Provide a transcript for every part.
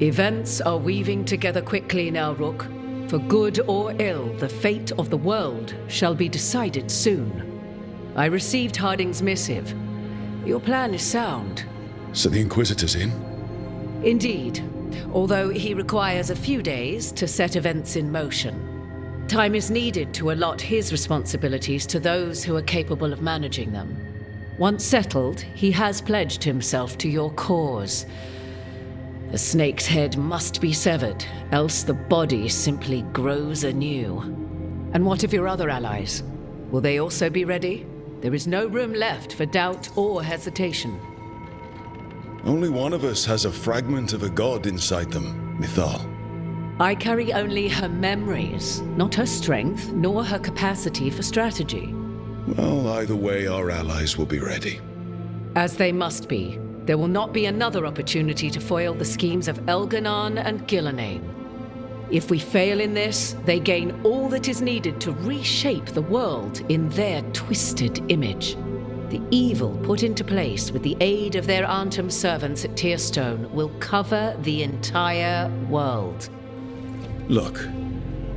Events are weaving together quickly now, Rook. For good or ill, the fate of the world shall be decided soon. I received Harding's missive. Your plan is sound. So the Inquisitor's in? Indeed, although he requires a few days to set events in motion. Time is needed to allot his responsibilities to those who are capable of managing them. Once settled, he has pledged himself to your cause. The snake's head must be severed, else the body simply grows anew. And what of your other allies? Will they also be ready? There is no room left for doubt or hesitation. Only one of us has a fragment of a god inside them, Mythal. I carry only her memories, not her strength, nor her capacity for strategy. Well, either way, our allies will be ready. As they must be. There will not be another opportunity to foil the schemes of Elganon and Gillenane. If we fail in this, they gain all that is needed to reshape the world in their twisted image. The evil put into place with the aid of their Arnhem servants at Tearstone will cover the entire world. Look,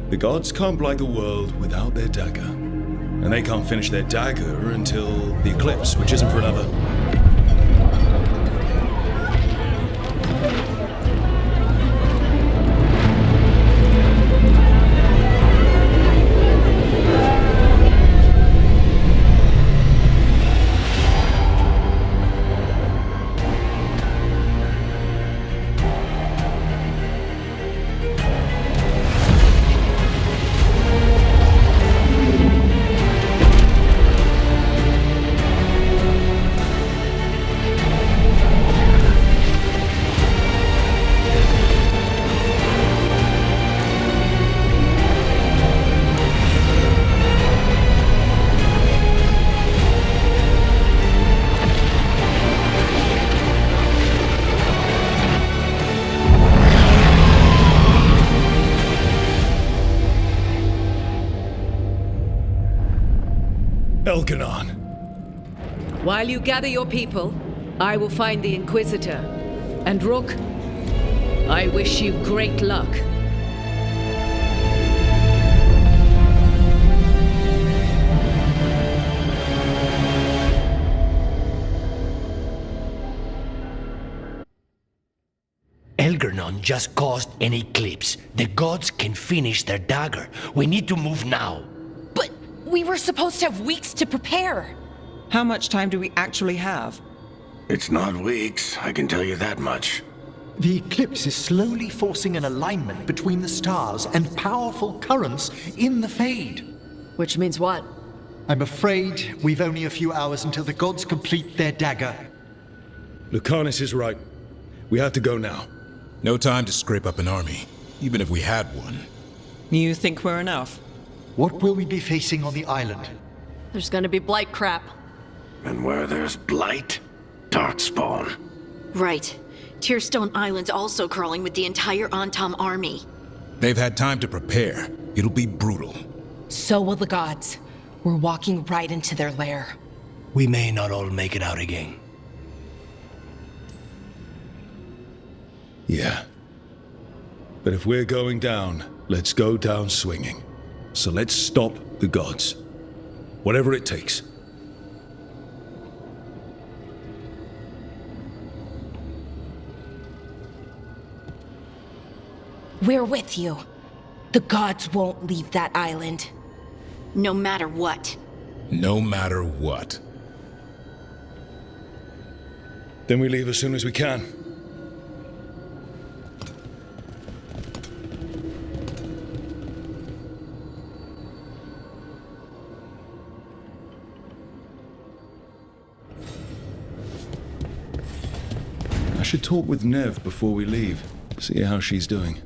the gods can't blight the world without their dagger. And they can't finish their dagger until the eclipse, which isn't for another. Elganon. While you gather your people, I will find the Inquisitor. And Rook, I wish you great luck. Elganon just caused an eclipse. The gods can finish their dagger. We need to move now. But we were supposed to have weeks to prepare. How much time do we actually have? It's not weeks, I can tell you that much. The eclipse is slowly forcing an alignment between the stars and powerful currents in the Fade. Which means what? I'm afraid we've only a few hours until the gods complete their dagger. Lucanus is right. We have to go now. No time to scrape up an army, even if we had one. You think we're enough? What will we be facing on the island? There's gonna be blight crap. And where there's blight, darkspawn. Right. Tearstone Island's also crawling with the entire Antam army. They've had time to prepare. It'll be brutal. So will the gods. We're walking right into their lair. We may not all make it out again. Yeah. But if we're going down, let's go down swinging. So let's stop the gods. Whatever it takes. We're with you. The gods won't leave that island. No matter what. No matter what. Then we leave as soon as we can. I should talk with Nev before we leave. See how she's doing.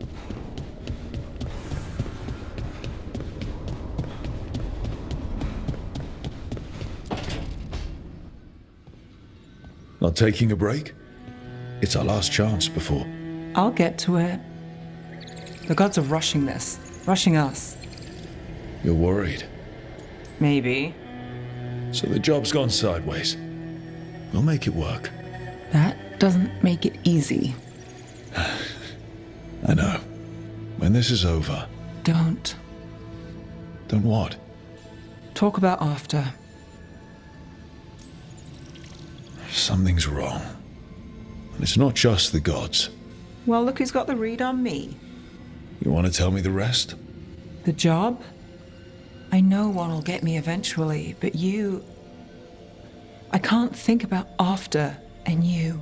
Not taking a break? It's our last chance before. I'll get to it. The gods are rushing this. Rushing us. You're worried. Maybe. So the job's gone sideways. We'll make it work. That doesn't make it easy. I know. When this is over... Don't. Don't what? Talk about after. Something's wrong. And it's not just the gods. Well, look who's got the read on me. You want to tell me the rest? The job? I know one will get me eventually, but you... I can't think about after and you.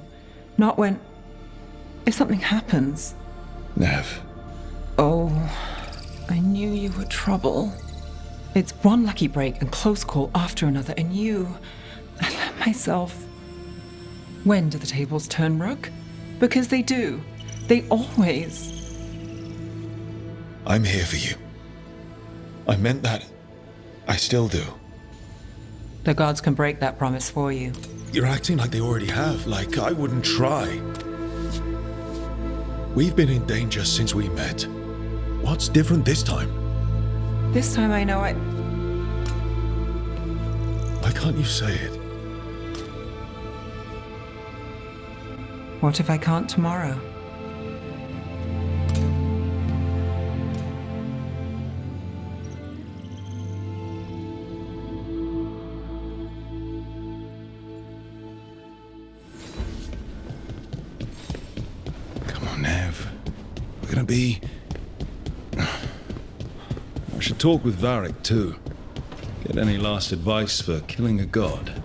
Not when... If something happens. Nev. Oh, I knew you were trouble. It's one lucky break and close call after another, and you... I let myself... When do the tables turn, Rook? Because they do. They always... I'm here for you. I meant that. I still do. The gods can break that promise for you. You're acting like they already have, like I wouldn't try. We've been in danger since we met. What's different this time? This time I know I... Why can't you say it? What if I can't tomorrow? Come on, Nev. We're gonna be... I should talk with Varric, too. Get any last advice for killing a god.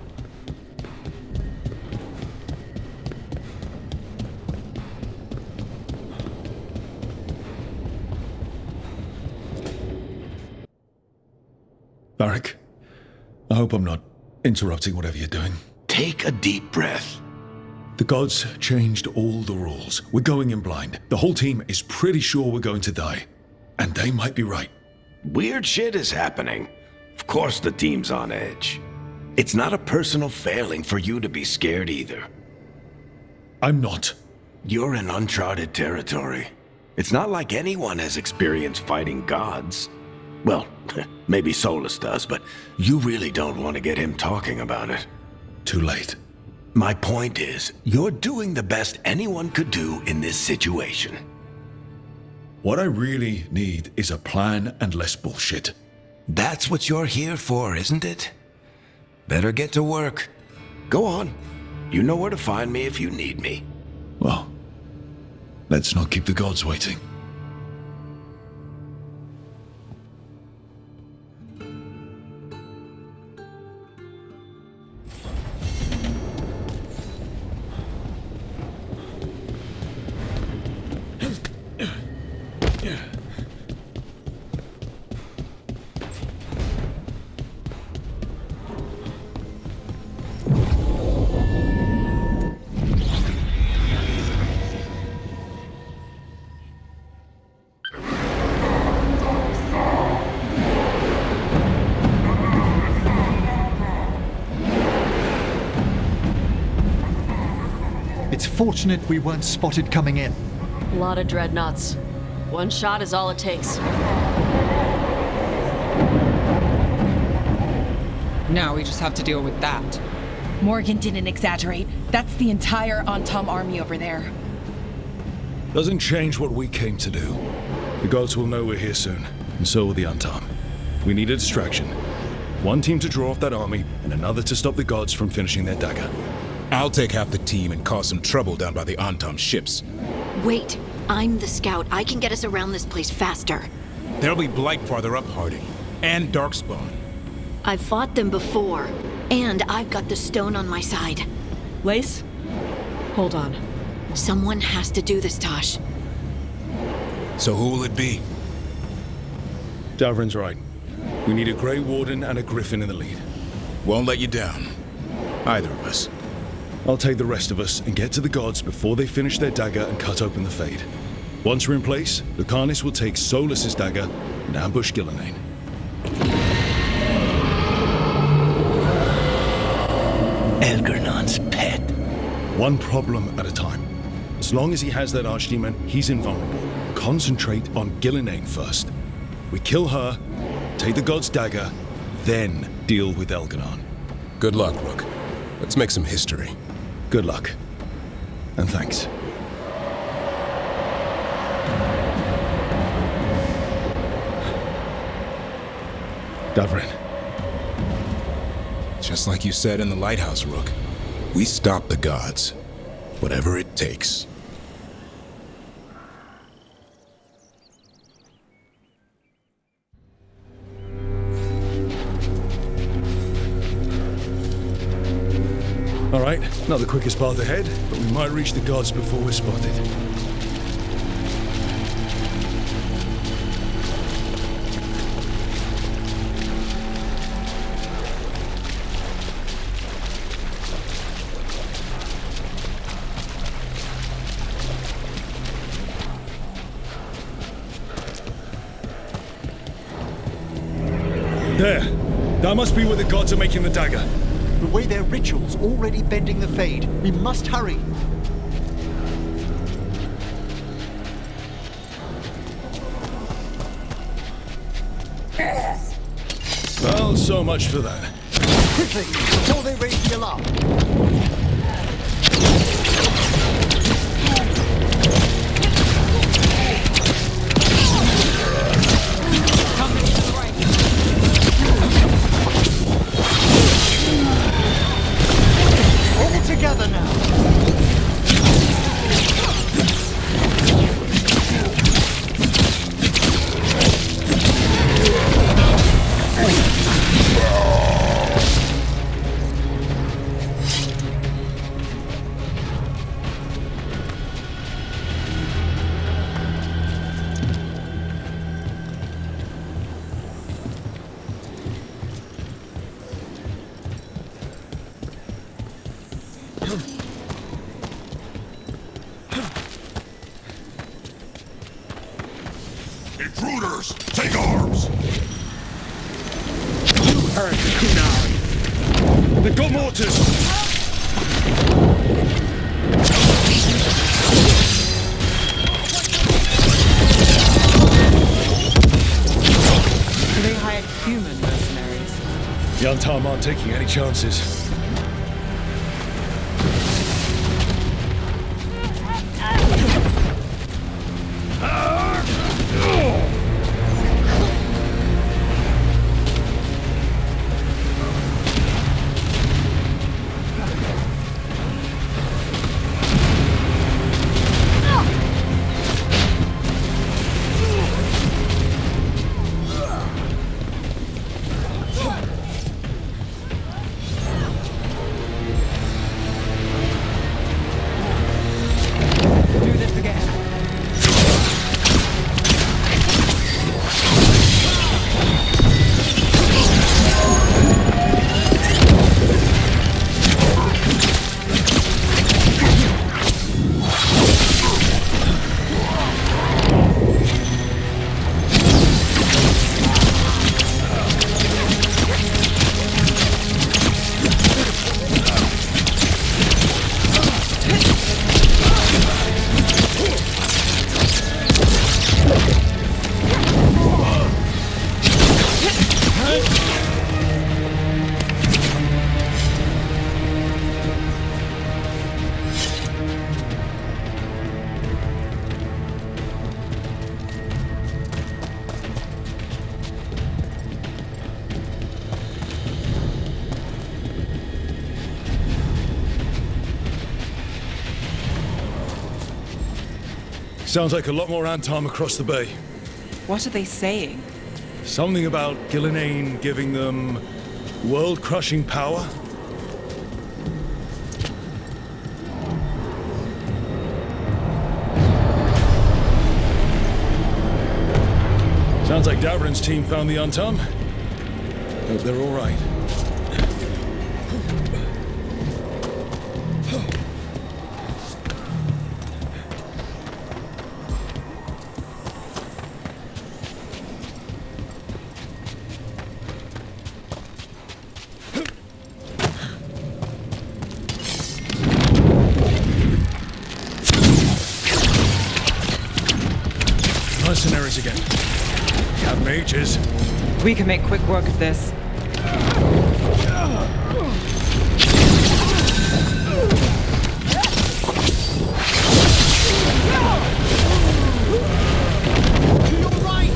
Varric, I hope I'm not interrupting whatever you're doing. Take a deep breath. The gods changed all the rules. We're going in blind. The whole team is pretty sure we're going to die. And they might be right. Weird shit is happening. Of course the team's on edge. It's not a personal failing for you to be scared either. I'm not. You're in uncharted territory. It's not like anyone has experience fighting gods. Well, maybe Solus does, but you really don't want to get him talking about it. Too late. My point is, you're doing the best anyone could do in this situation. What I really need is a plan and less bullshit. That's what you're here for, isn't it? Better get to work. Go on. You know where to find me if you need me. Well, let's not keep the gods waiting. It's fortunate we weren't spotted coming in. A lot of dreadnoughts. One shot is all it takes. Now we just have to deal with that. Morgan didn't exaggerate. That's the entire Antom army over there. Doesn't change what we came to do. The gods will know we're here soon, and so will the Antom. We need a distraction. One team to draw off that army, and another to stop the gods from finishing their dagger. I'll take half the team and cause some trouble down by the Antom ships. Wait, I'm the scout. I can get us around this place faster. There'll be Blight farther up, Harding. And Darkspawn. I've fought them before, and I've got the stone on my side. Lace? Hold on. Someone has to do this, Tosh. So who will it be? Davrin's right. We need a Grey Warden and a Griffin in the lead. Won't let you down. Either of us. I'll take the rest of us and get to the gods before they finish their dagger and cut open the Fade. Once we're in place, Lucanus will take Solus's dagger and ambush Gillenane. Elgernon's pet. One problem at a time. As long as he has that archdemon, he's invulnerable. Concentrate on Gillenane first. We kill her, take the god's dagger, then deal with Elgernon. Good luck, Rook. Let's make some history. Good luck. And thanks. Davrin. Just like you said in the lighthouse, Rook. We stop the gods. Whatever it takes. All right, not the quickest path ahead, but we might reach the gods before we're spotted. There. That must be where the gods are making the dagger. The way their ritual's already bending the Fade. We must hurry. Well, so much for that. Quickly, before they raise the alarm. All together now. Intruders, take arms! You heard Kunari. They've got mortars! They hired human mercenaries. The Untarm aren't taking any chances. Sounds like a lot more Antarm across the bay. What are they saying? Something about Gillinane giving them world-crushing power? Sounds like Davrin's team found the Untum. Hope they're all right. Mercenaries again. We have mages. We can make quick work of this. To your right!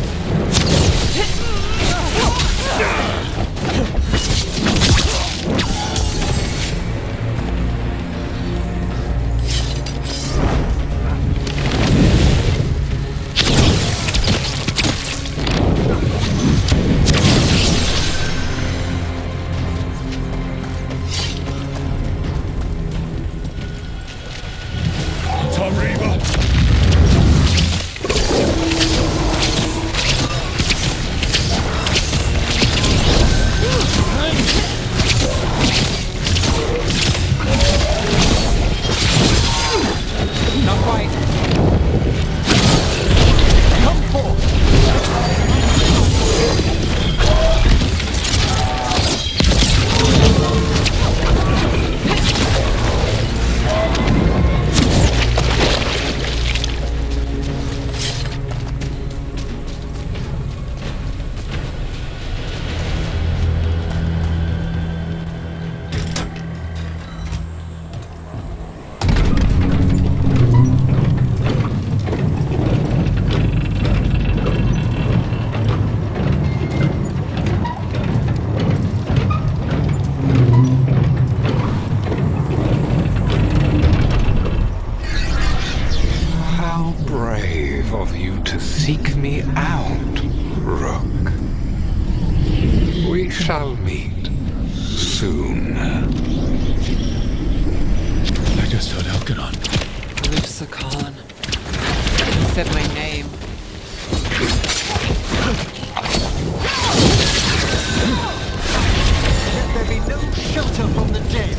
of you to seek me out, Rook. We shall meet soon. I just heard Elganon. Lusa Khan. He said my name. Let there be no shelter from the dead.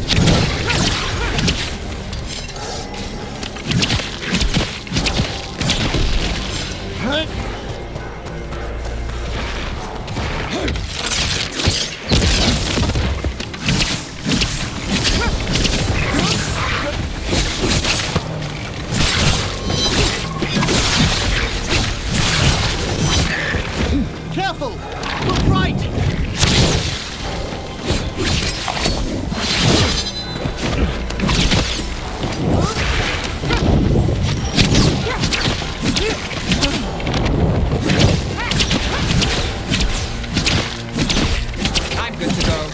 Careful! Look right! I'm good to go.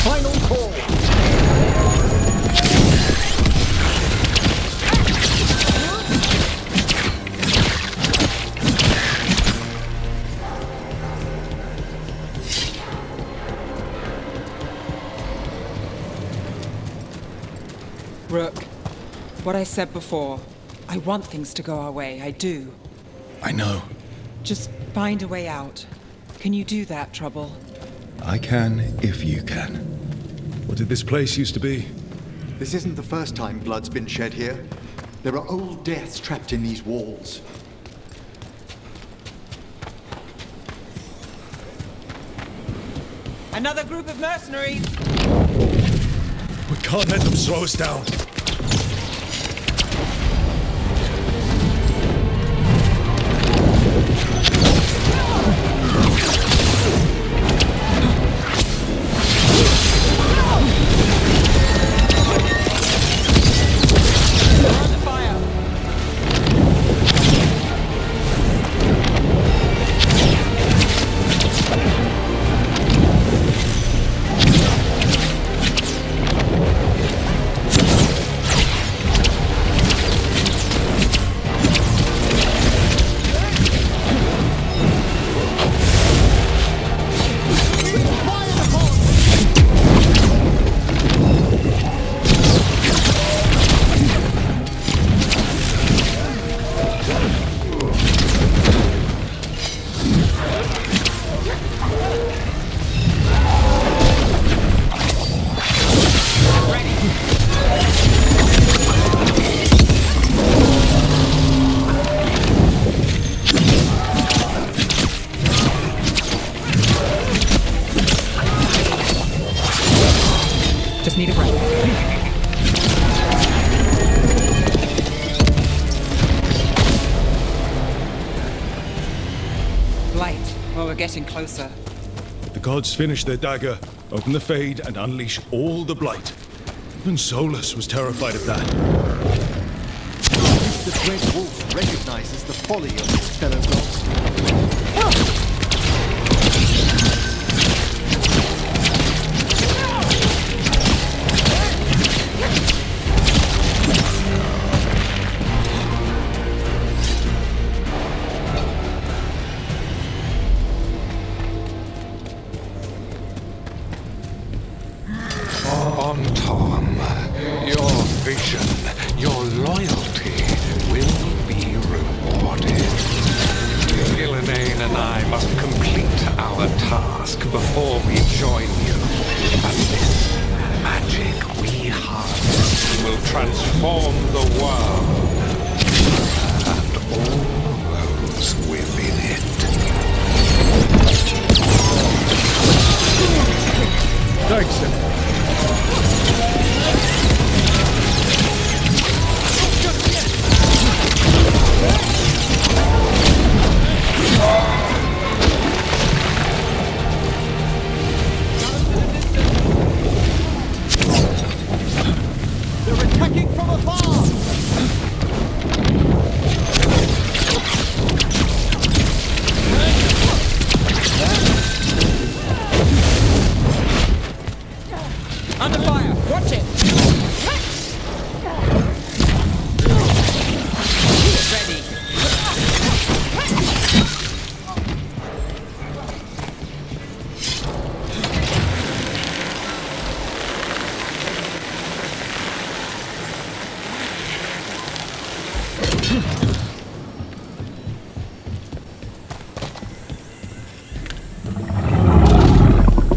Final call! Rook, what I said before. I want things to go our way, I do. I know. Just find a way out. Can you do that, Trouble? I can if you can. What did this place used to be? This isn't the first time blood's been shed here. There are old deaths trapped in these walls. Another group of mercenaries! We can't let them slow us down. Just need a break. Light. Well, we're getting closer. The gods finish their dagger, open the Fade, and unleash all the blight. Even Solus was terrified of that. The Dread Wolf recognizes the folly of his fellow gods. On Tom, your vision, your loyalty will be rewarded. Gillenane and I must complete our task before we join you. And this magic we harness will transform the world and all those within it. Thanks, Sam.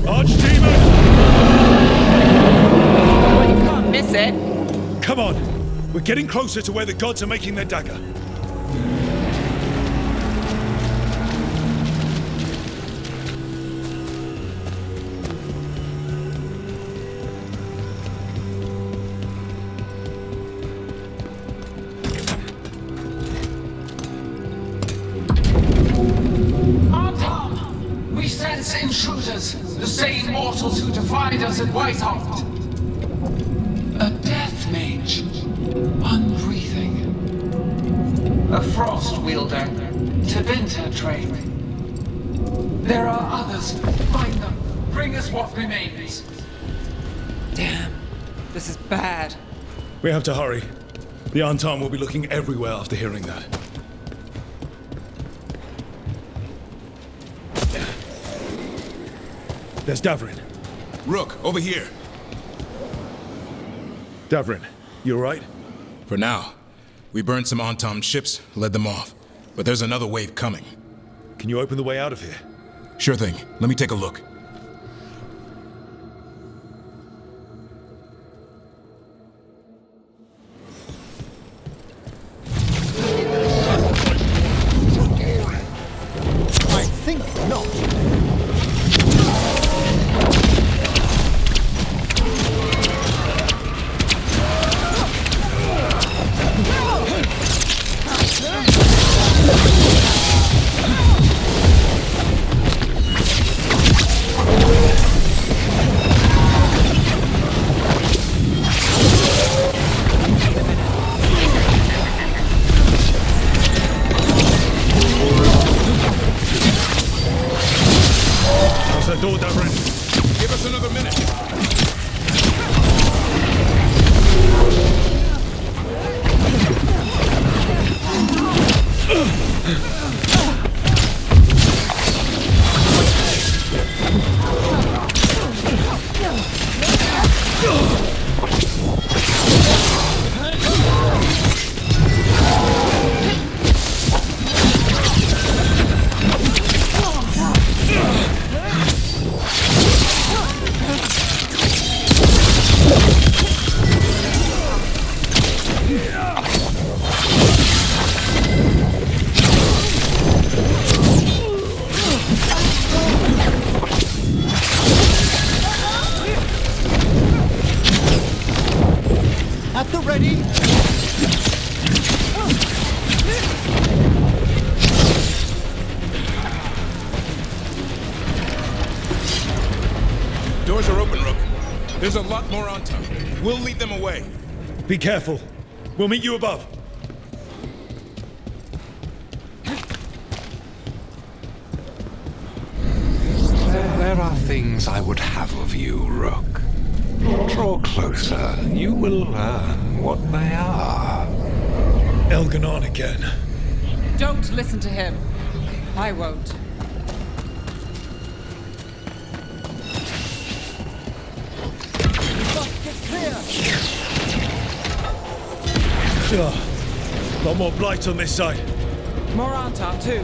Archdemon! Well, you can't miss it. Come on! We're getting closer to where the gods are making their dagger. We sense intruders, the same mortals who defied us at Whitehart. A death mage, unbreathing. A frost wielder, Tevinter trained. There are others. Find them. Bring us what remains. Damn. This is bad. We have to hurry. The Antam will be looking everywhere after hearing that. There's Davrin. Rook, over here. Davrin, you alright? For now. We burned some Antam ships, led them off. But there's another wave coming. Can you open the way out of here? Sure thing. Let me take a look. I think not. How's that door, Davrin? Give us another minute. At the ready. Doors are open, Rook. There's a lot more Antam. We'll lead them away. Be careful. We'll meet you above. There are things I would have of you, Rook. Draw closer. You will learn what they are. Elganon again. Don't listen to him. I won't. Ugh. Lot more blight on this side. More Antam, too.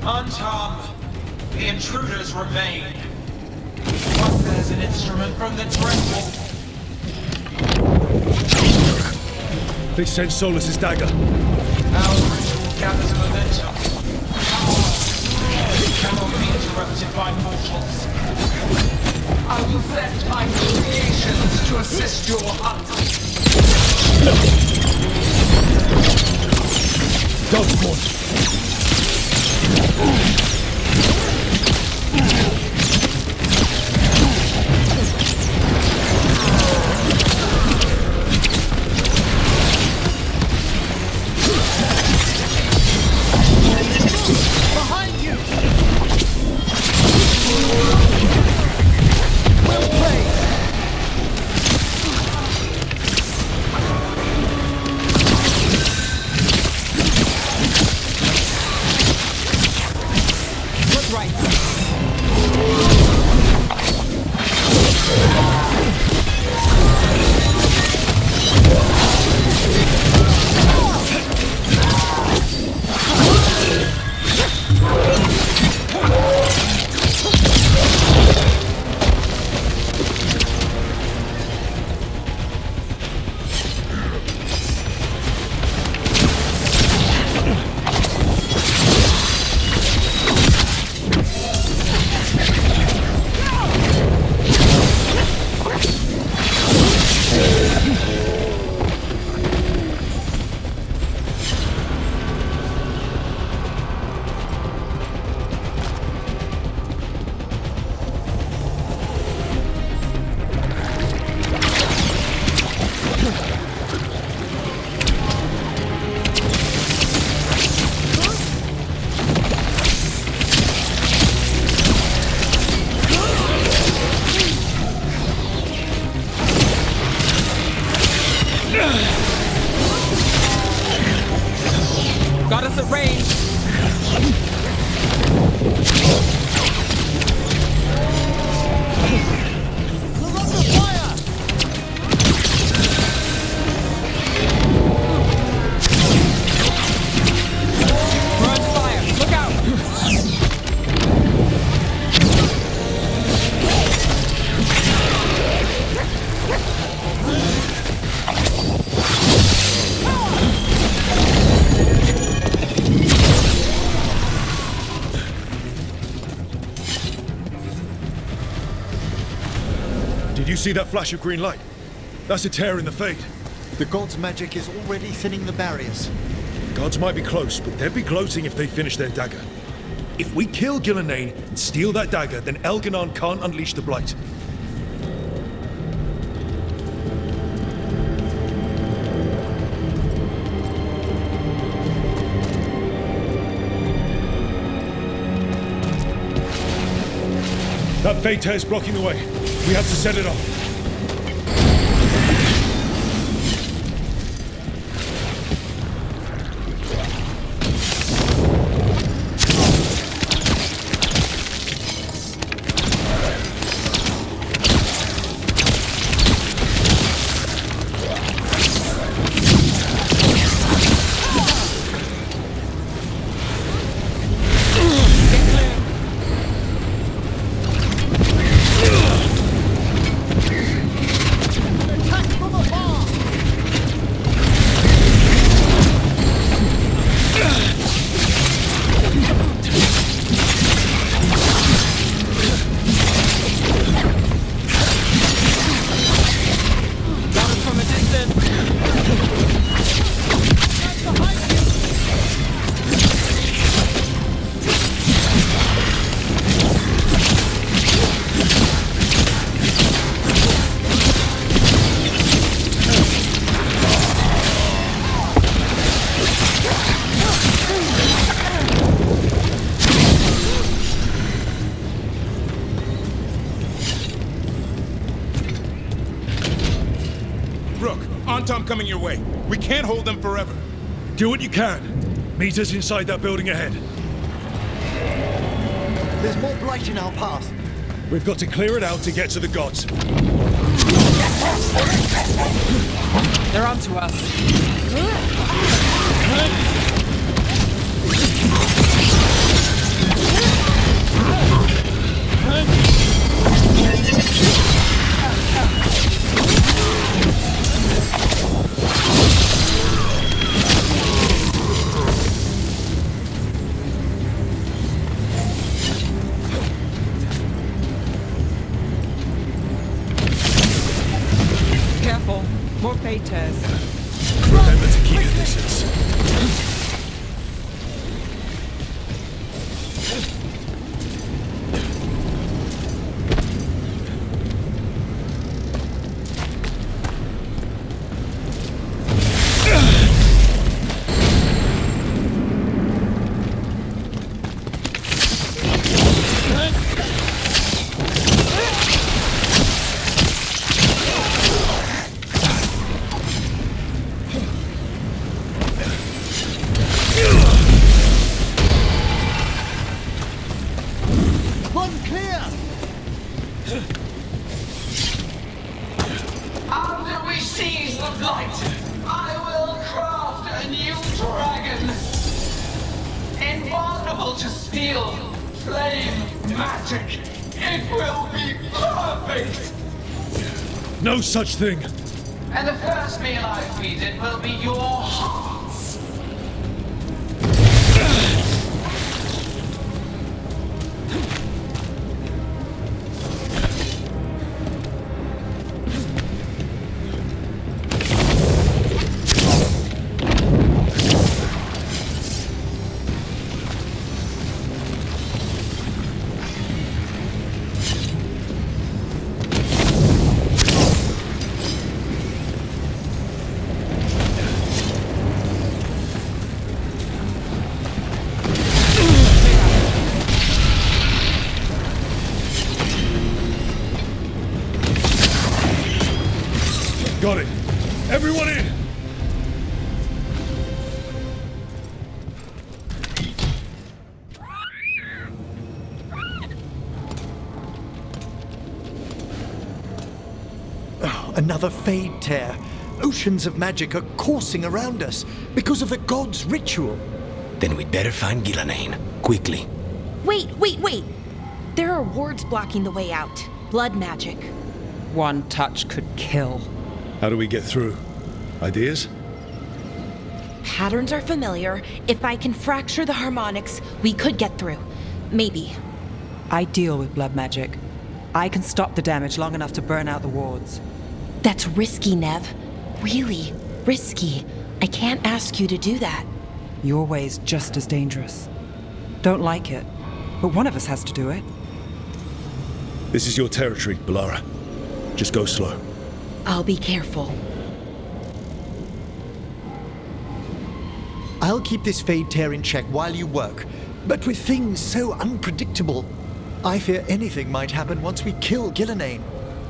Untom, the intruders remain. But there's an instrument from the dreadful. They sent Solus's dagger. Our ritual gathers momentum. Power cannot be interrupted by mortals. I will send my creations to assist your hunt. God's Behind you! Got us at range. Did you see that flash of green light? That's a tear in the Fade. The god's magic is already thinning the barriers. Gods might be close, but they'd be gloating if they finish their dagger. If we kill Gillenane and steal that dagger, then Elganon can't unleash the Blight. That Fade tear's blocking the way. We have to set it off. Antom coming your way. We can't hold them forever. Do what you can. Meet us inside that building ahead. There's more blight in our path. We've got to clear it out to get to the gods. They're onto us. Careful. More fade tears. Remember to keep your distance. After we seize the blight, I will craft a new dragon. Invulnerable to steel, flame, magic. It will be perfect. No such thing. And the first meal I feed it will be your hearts. Got it. Everyone in! Oh, another fade tear. Oceans of magic are coursing around us because of the god's ritual. Then we'd better find Gillenane, quickly. Wait. There are wards blocking the way out. Blood magic. One touch could kill. How do we get through? Ideas? Patterns are familiar. If I can fracture the harmonics, we could get through. Maybe. I deal with blood magic. I can stop the damage long enough to burn out the wards. That's risky, Nev. Really risky. I can't ask you to do that. Your way's just as dangerous. Don't like it, but one of us has to do it. This is your territory, Balara. Just go slow. I'll be careful. I'll keep this fade tear in check while you work, but with things so unpredictable, I fear anything might happen once we kill Gillenane.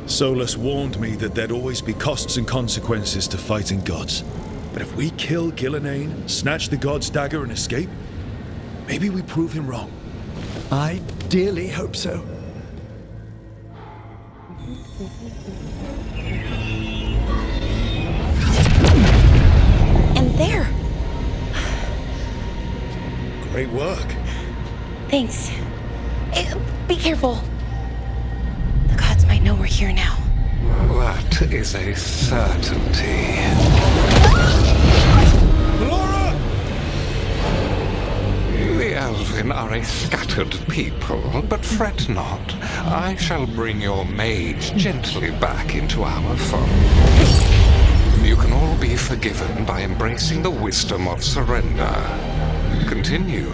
Solus warned me that there'd always be costs and consequences to fighting gods. But if we kill Gillenane, snatch the god's dagger and escape, maybe we prove him wrong. I dearly hope so. And there! Great work. Thanks. Be careful. The gods might know we're here now. That is a certainty. Balara! The Elven are a scattered people, but fret not. I shall bring your mage gently back into our fold. You can all be forgiven by embracing the wisdom of surrender. Continue,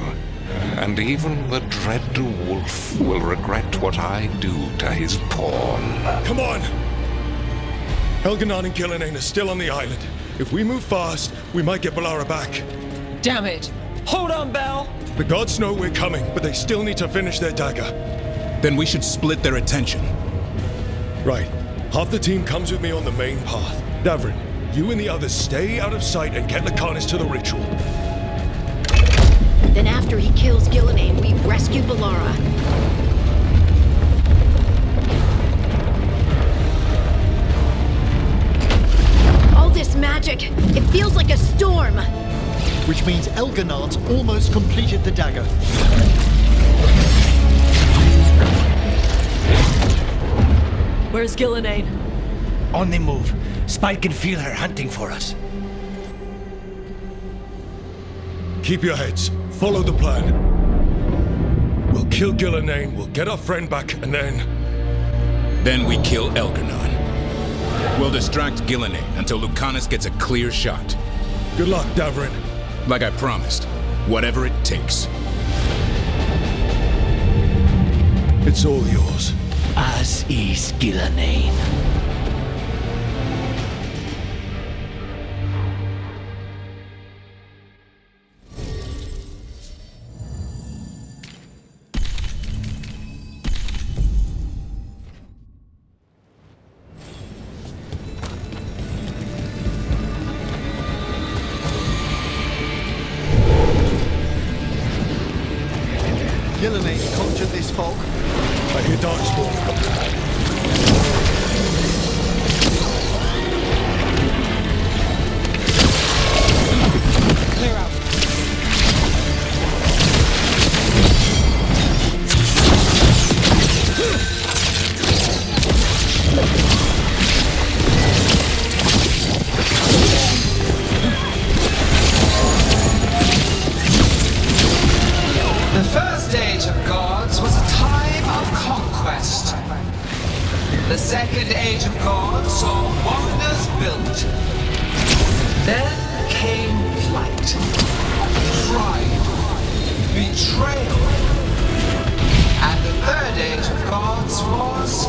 and even the dread wolf will regret what I do to his pawn. Come on! Elganon and Gillenane are still on the island. If we move fast, we might get Balara back. Damn it! Hold on, Belle! The gods know we're coming, but they still need to finish their dagger. Then we should split their attention. Right. Half the team comes with me on the main path. Davrin, you and the others stay out of sight and get Lakanis to the ritual. Then after he kills Gillenane, we rescue Balara. All this magic, it feels like a storm. Which means Elganon's almost completed the dagger. Where's Gillenane? On the move. Spike can feel her hunting for us. Keep your heads. Follow the plan. We'll kill Gillenane, we'll get our friend back, and then... Then we kill Elgernon. We'll distract Gillenane until Lucanus gets a clear shot. Good luck, Davrin. Like I promised, whatever it takes. It's all yours. As is Gillenane. Gillenane conjured this fog. I hear darkspawn. Clear out. The first age of gods was a time of conquest. The second age of gods saw wonders built. Then came plight, pride, betrayal. And the third age of gods was...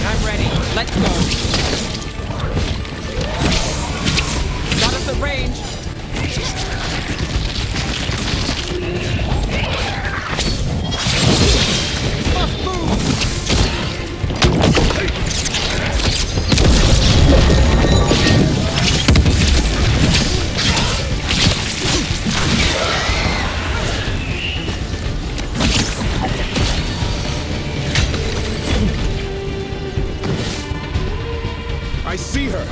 I'm ready. Let's go. Got us at range. Must move. I see her.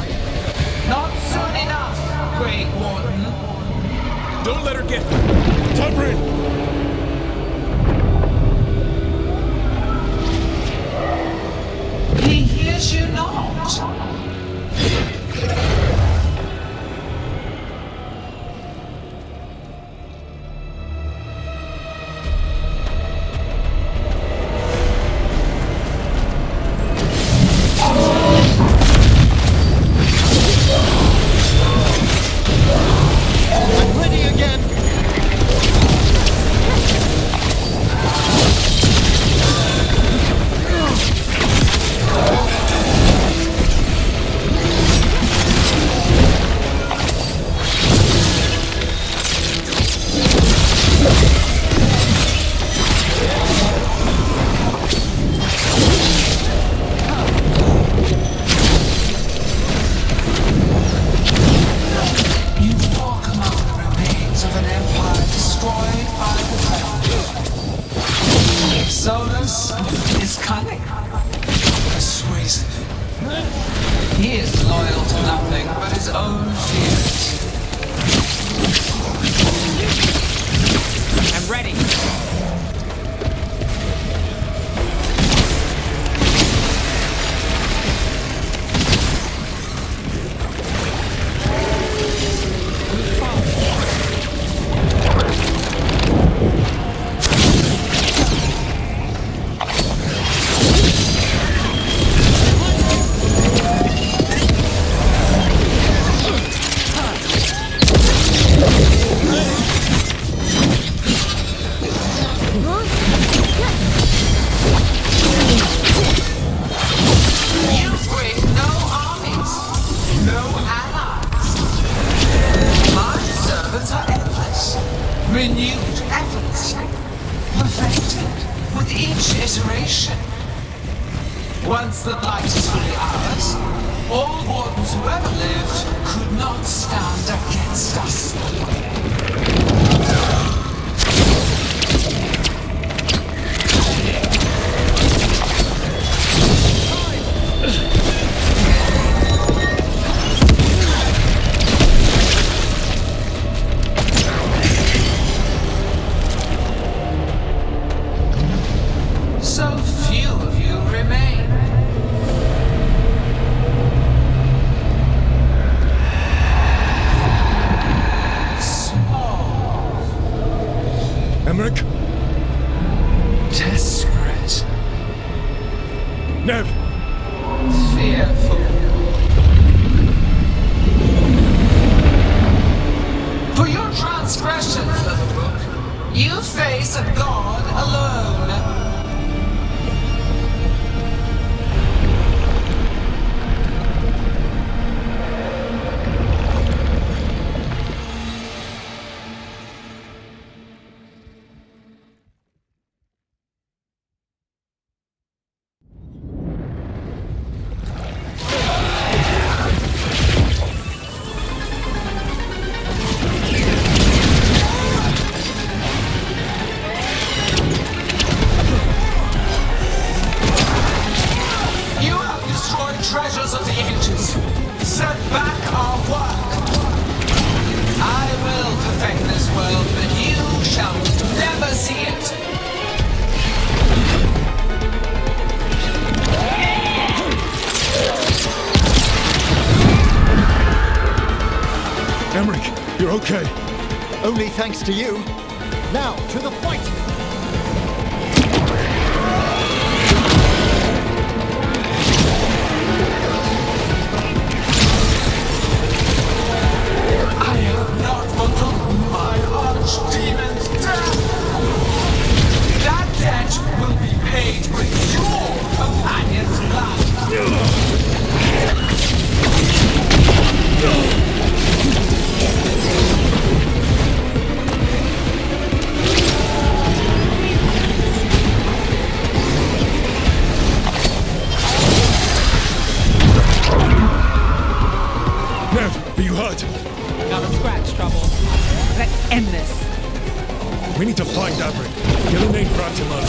Not soon enough, Great Warden. Don't let her get... Davrin! He hears you not. I'm ready again. You walk among the remains of an empire destroyed by the Veilguard. Solus is cunning, persuasive. He is loyal to nothing but his own fears. I'm ready. You bring no armies, no allies. My servants are endless, renewed effortlessly, perfected with each iteration. Once the light is fully ours, all wardens who ever lived could not stand against us. fearful. For your transgressions, little book, you face a god alone. Treasures of the ages, set back our work. I will perfect this world, but you shall never see it. Emmerich, you're okay. Only thanks to you. Now, to the fight! Not a scratch, Trouble. Let's end this. We need to find Averick. Gillenane brought him up.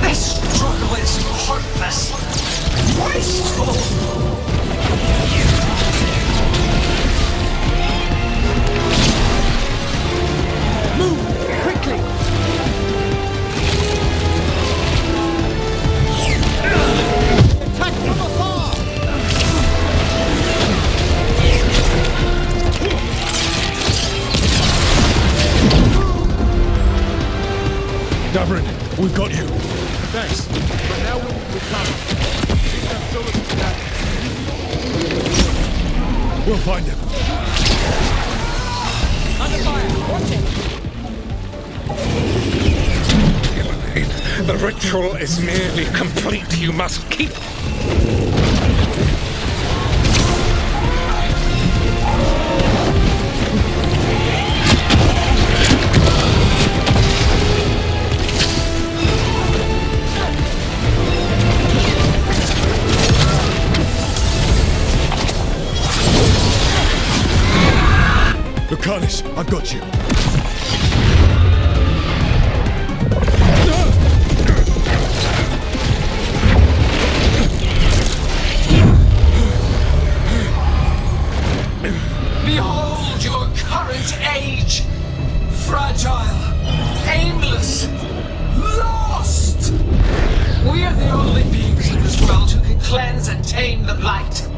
This struggle is hopeless. Wasteful. Move quickly. Davrin, we've got you. Thanks. But now we need to come. We'll find him. Under fire. Watch it. Gillenane, the ritual is nearly complete. You must keep... Lucanus, I've got you. Behold your current age. Fragile, aimless, lost. We are the only beings in this world who can cleanse and tame the blight.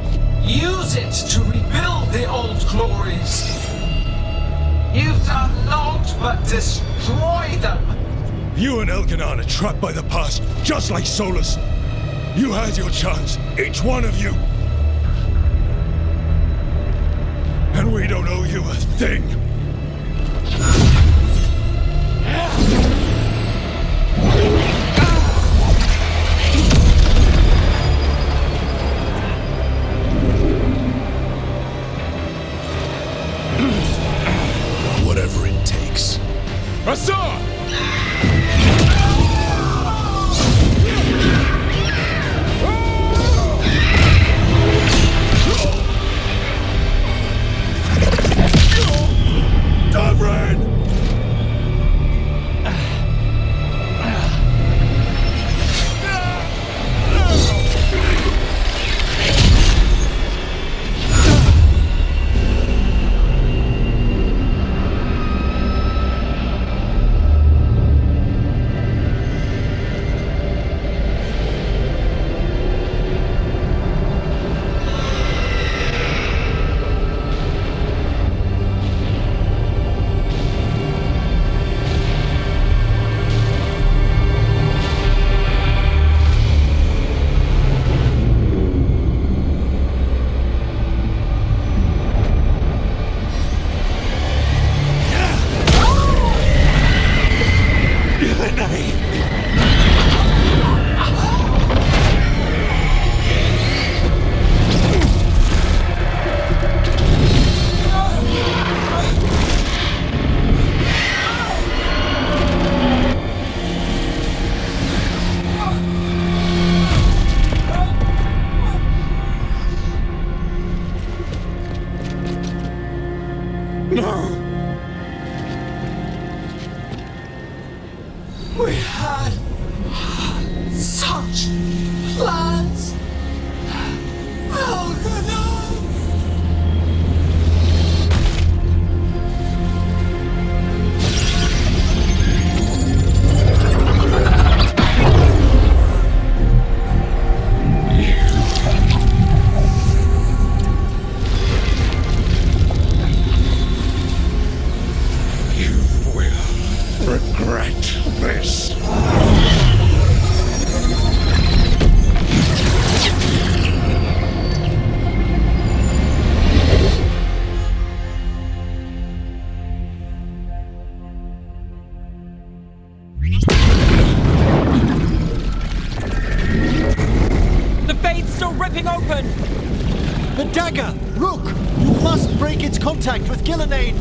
Use it to rebuild the old glories. You've done naught but destroy them. You and Elganon are trapped by the past, just like Solus. You had your chance, each one of you. And we don't owe you a thing. Whatever it takes. Assad! We had such plans. Veilguard. Regret this. The fate's still ripping open! The dagger! Rook! You must break its contact with Gillenane!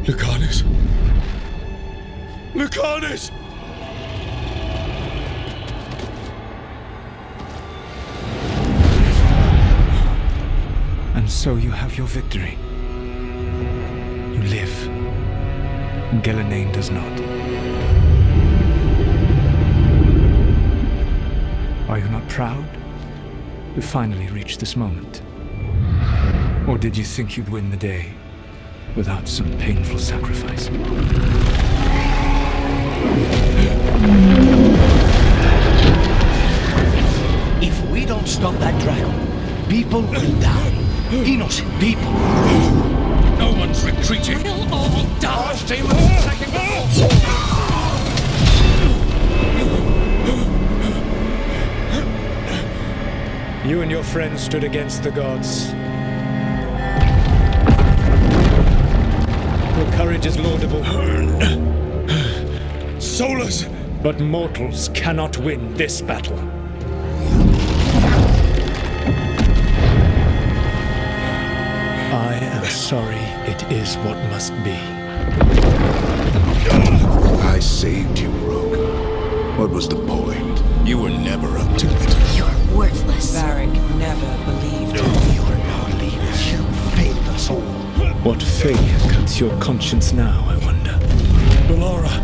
Lucanus! Lucanus! And so you have your victory. You live, and Gillenane does not. Are you not proud to finally reach this moment? Or did you think you'd win the day without some painful sacrifice? If we don't stop that dragon, people will die. Innocent people. No one's retreating. We'll all die. Archdemons attacking the You and your friends stood against the gods. Your courage is laudable. Solus! But mortals cannot win this battle. I am sorry it is what must be. I saved you, Rook. What was the point? You were never up to it. You're worthless. Varric never believed. You are no leader. You failed us all. What failure cuts your conscience now, I wonder? Bellara!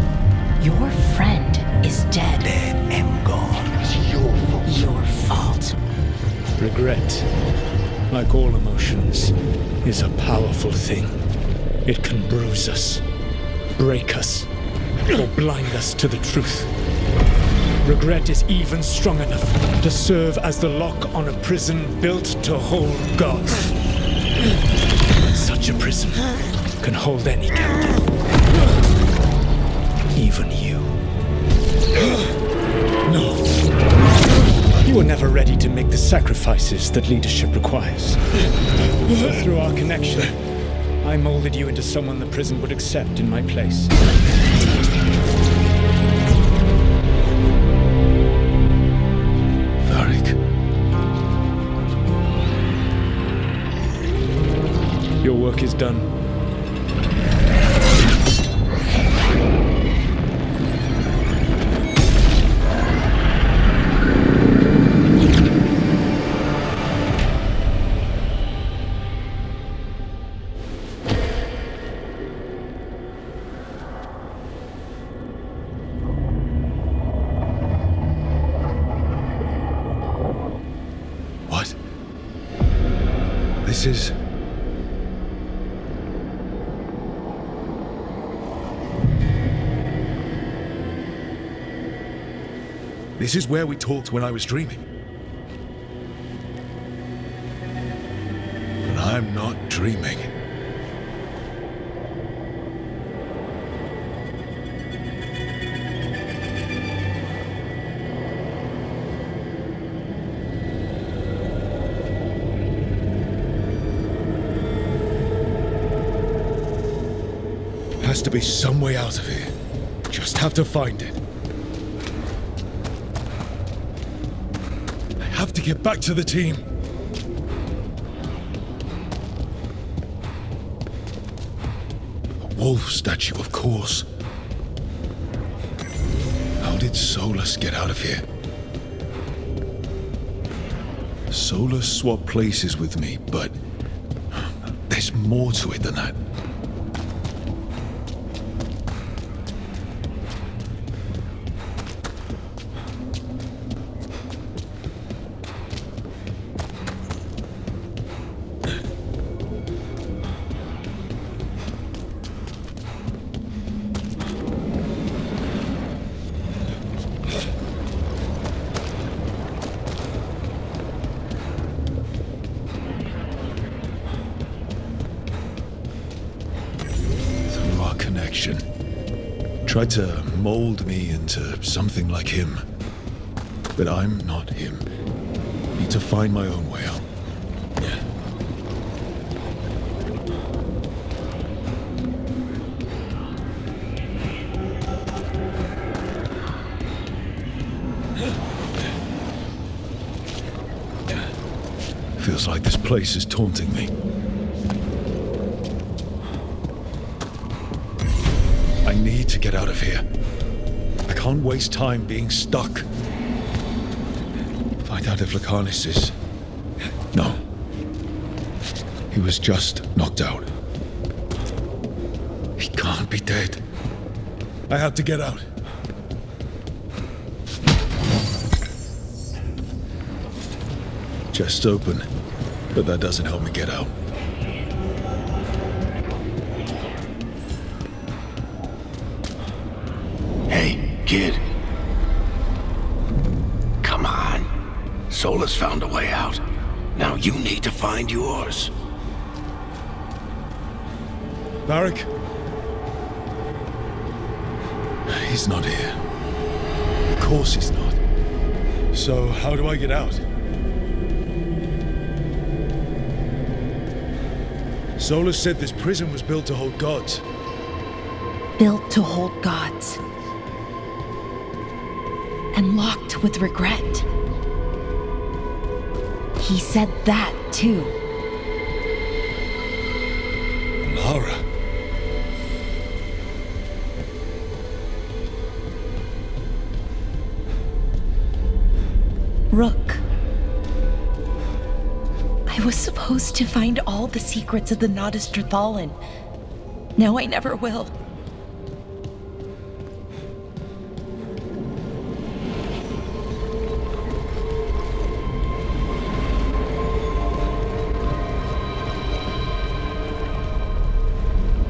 Your friend is dead. Dead and gone. It's your fault. Your fault. Regret, like all emotions, is a powerful thing. It can bruise us, break us, or blind us to the truth. Regret is even strong enough to serve as the lock on a prison built to hold gods. But such a prison can hold any captive. Even you. No. You were never ready to make the sacrifices that leadership requires. But through our connection, I molded you into someone the prison would accept in my place. Varric. Your work is done. What? This is... This is where we talked when I was dreaming. But I'm not dreaming. Has to be some way out of here. Just have to find it. I have to to get back to the team. A wolf statue, of course. How did Solus get out of here? Solus swapped places with me, but there's more to it than that. Tried to mold me into something like him. But I'm not him. Need to find my own way out. Feels like this place is taunting me. I need to get out of here. I can't waste time being stuck. Find out if Lucanus is... No. He was just knocked out. He can't be dead. I have to get out. Chest's open, but that doesn't help me get out. Kid. Come on. Solus found a way out. Now you need to find yours. Varric? He's not here. Of course he's not. So how do I get out? Solus said this prison was built to hold gods. Built to hold gods. And locked with regret. He said that, too. Lara. Rook. I was supposed to find all the secrets of the Nodus Trithallan. Now I never will.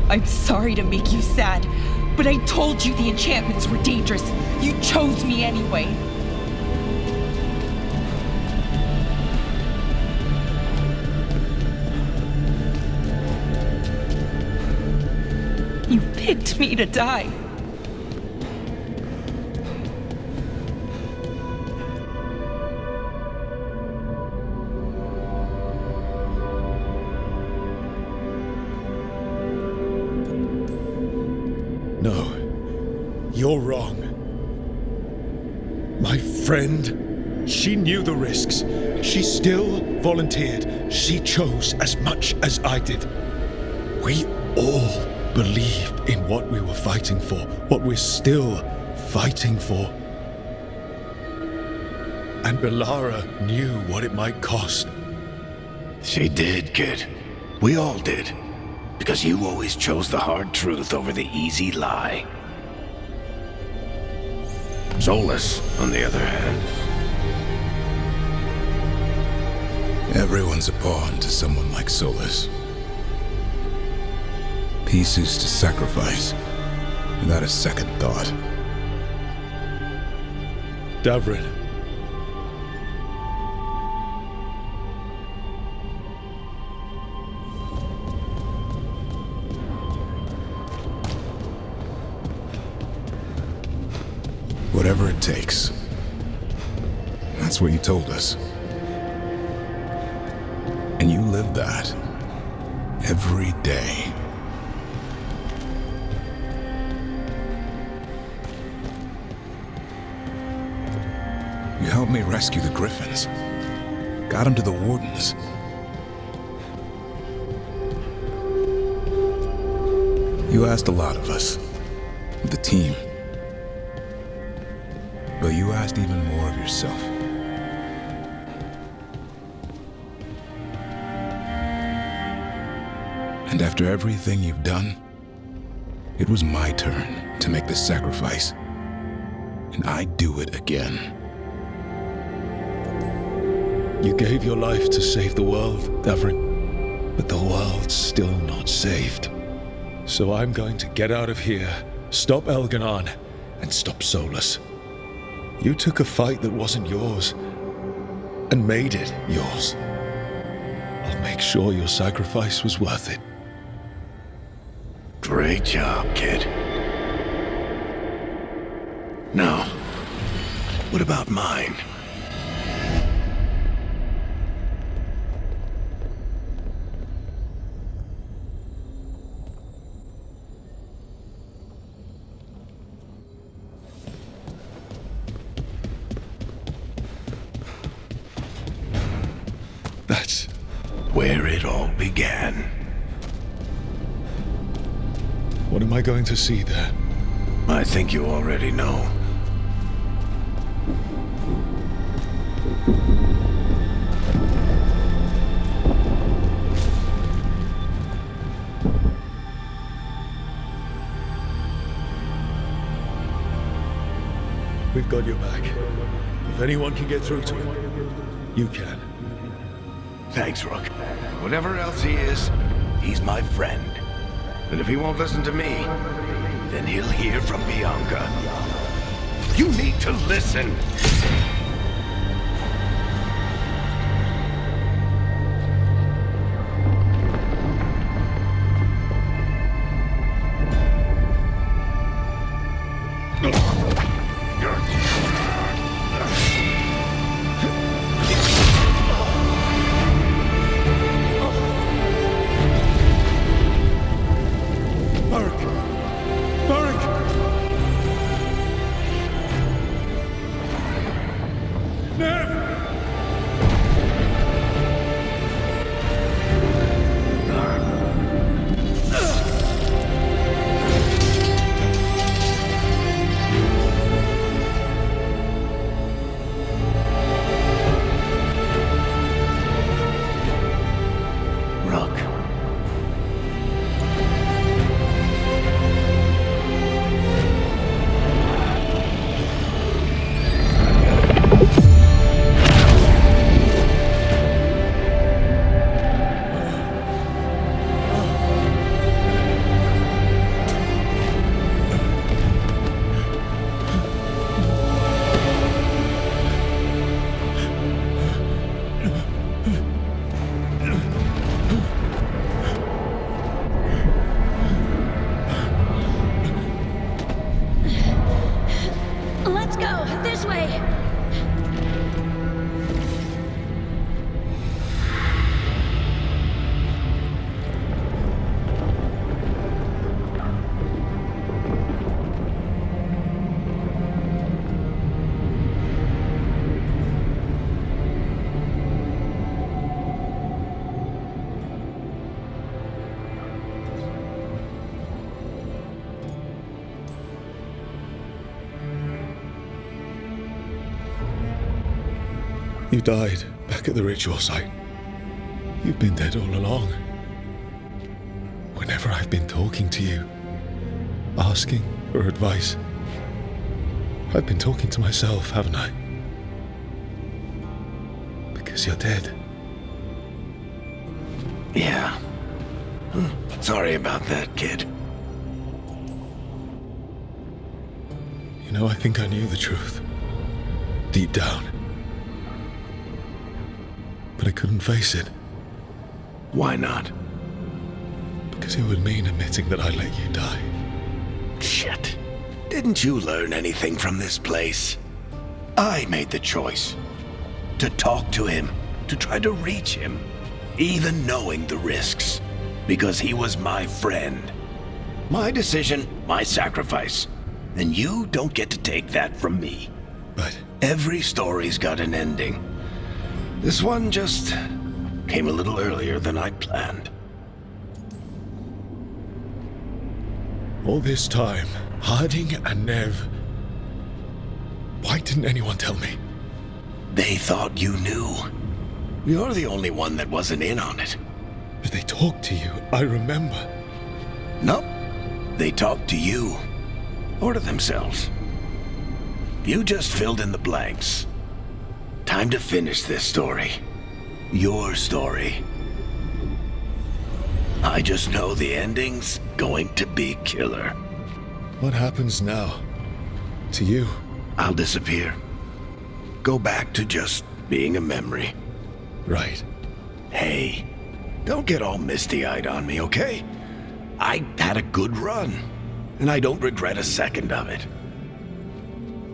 I'm sorry to make you sad, but I told you the enchantments were dangerous. You chose me anyway. You picked me to die. No, you're wrong. My friend, she knew the risks. She still volunteered. She chose as much as I did. We all believed in what we were fighting for, what we're still fighting for. And Belara knew what it might cost. She did, kid. We all did. Because you always chose the hard truth over the easy lie. Solus, on the other hand. Everyone's a pawn to someone like Solus. Pieces to sacrifice, without a second thought. Davrin. Whatever it takes. That's what you told us. And you live that. Every day. You helped me rescue the Griffins. got him to the Wardens. You asked a lot of us, the team. But you asked even more of yourself. And after everything you've done, it was my turn to make the sacrifice. And I'd do it again. You gave your life to save the world, Davrin. But the world's still not saved. So I'm going to get out of here, stop Elganon, and stop Solus. You took a fight that wasn't yours, and made it yours. I'll make sure your sacrifice was worth it. Great job, kid. Now, what about mine? That's where it all began. What am I going to see there? I think you already know. We've got your back. If anyone can get through to him, you can. Thanks, Rook. Whatever else he is, he's my friend. And if he won't listen to me, then he'll hear from Bianca. You need to listen! You died back at the ritual site. You've been dead all along. Whenever I've been talking to you, asking for advice, I've been talking to myself, haven't I? Because you're dead. Yeah. Sorry about that, kid. You know, I think I knew the truth. Deep down. But I couldn't face it. Why not? Because it would mean admitting that I let you die. Shit. Didn't you learn anything from this place? I made the choice. To talk to him. To try to reach him. Even knowing the risks. Because he was my friend. My decision, my sacrifice. And you don't get to take that from me. But every story's got an ending. This one just came a little earlier than I'd planned. All this time, Harding and Nev... Why didn't anyone tell me? They thought you knew. You're the only one that wasn't in on it. But they talked to you, I remember. Nope. They talked to you. Or to themselves. You just filled in the blanks. Time to finish this story. Your story. I just know the ending's going to be killer. What happens now? To you? I'll disappear. Go back to just being a memory. Right. Hey, don't get all misty-eyed on me, okay? I had a good run, and I don't regret a second of it.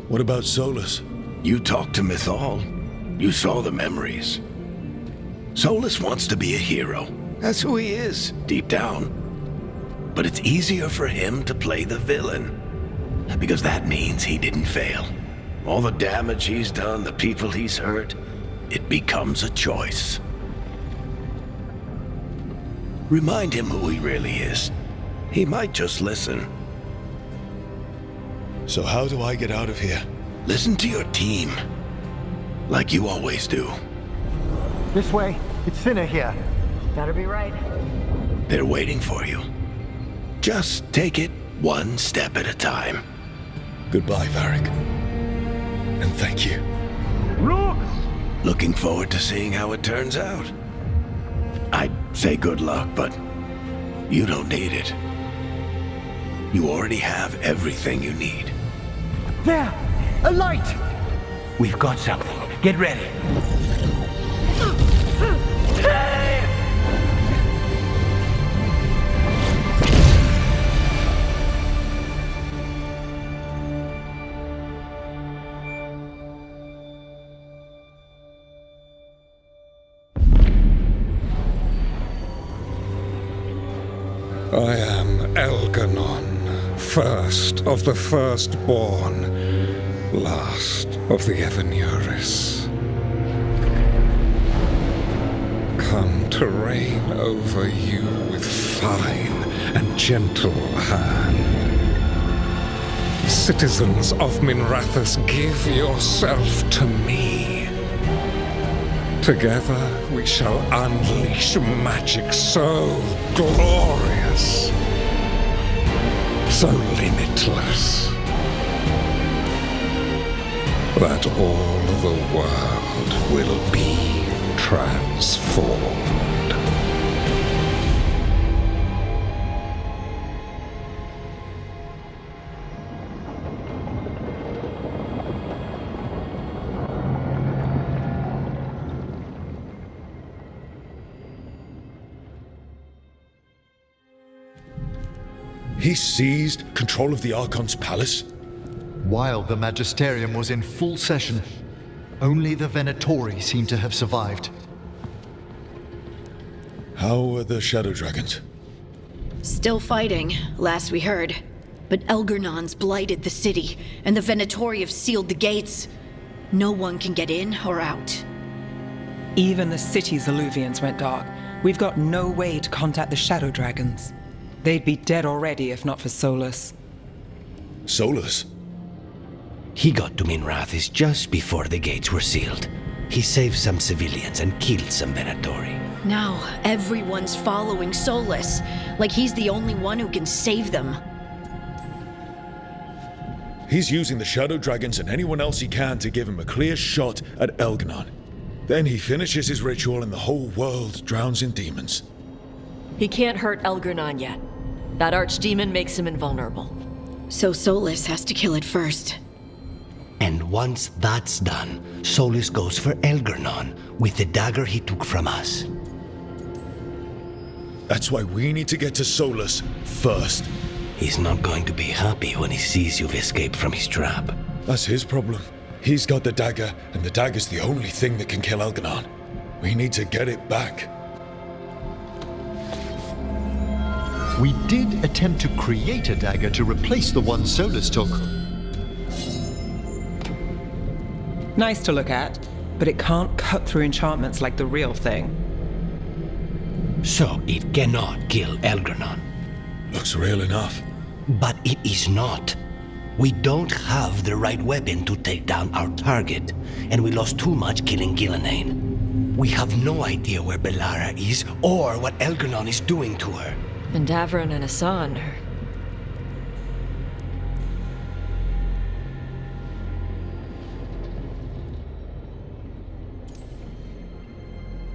What about Solus? You talked to Mythal. You saw the memories. Solus wants to be a hero. That's who he is, deep down. But it's easier for him to play the villain. Because that means he didn't fail. All the damage he's done, the people he's hurt, it becomes a choice. Remind him who he really is. He might just listen. So how do I get out of here? Listen to your team. Like you always do. This way. It's thinner here. Better be right. They're waiting for you. Just take it one step at a time. Goodbye, Varric. And thank you. Look! Looking forward to seeing how it turns out. I'd say good luck, but you don't need it. You already have everything you need. There! A light! We've got something. Get ready. I am Elganon, first of the firstborn, last of the Evanuris. Come to reign over you with fine and gentle hand. Citizens of Minrathous, give yourself to me. Together we shall unleash magic so glorious, so limitless, that all the world will be transformed. He seized control of the Archon's palace? While the Magisterium was in full session, only the Venatori seem to have survived. How are the Shadow Dragons? Still fighting, last we heard. But Elgernon's blighted the city, and the Venatori have sealed the gates. No one can get in or out. Even the city's Illuvians went dark. We've got no way to contact the Shadow Dragons. They'd be dead already if not for Solus. Solus? He got to Minrathous just before the gates were sealed. He saved some civilians and killed some Venatori. Now everyone's following Solus, like he's the only one who can save them. He's using the Shadow Dragons and anyone else he can to give him a clear shot at Elganon. Then he finishes his ritual and the whole world drowns in demons. He can't hurt Elgernon yet. That archdemon makes him invulnerable. So Solus has to kill it first. And once that's done, Solus goes for Elgernon with the dagger he took from us. That's why we need to get to Solus first. He's not going to be happy when he sees you've escaped from his trap. That's his problem. He's got the dagger, and the dagger's the only thing that can kill Elganon. We need to get it back. We did attempt to create a dagger to replace the one Solus took. Nice to look at, but it can't cut through enchantments like the real thing. So it cannot kill Elgranon. Looks real enough. But it is not. We don't have the right weapon to take down our target, and we lost too much killing Gillenane. We have no idea where Belara is or what Elgranon is doing to her. And Davron and Hassan are...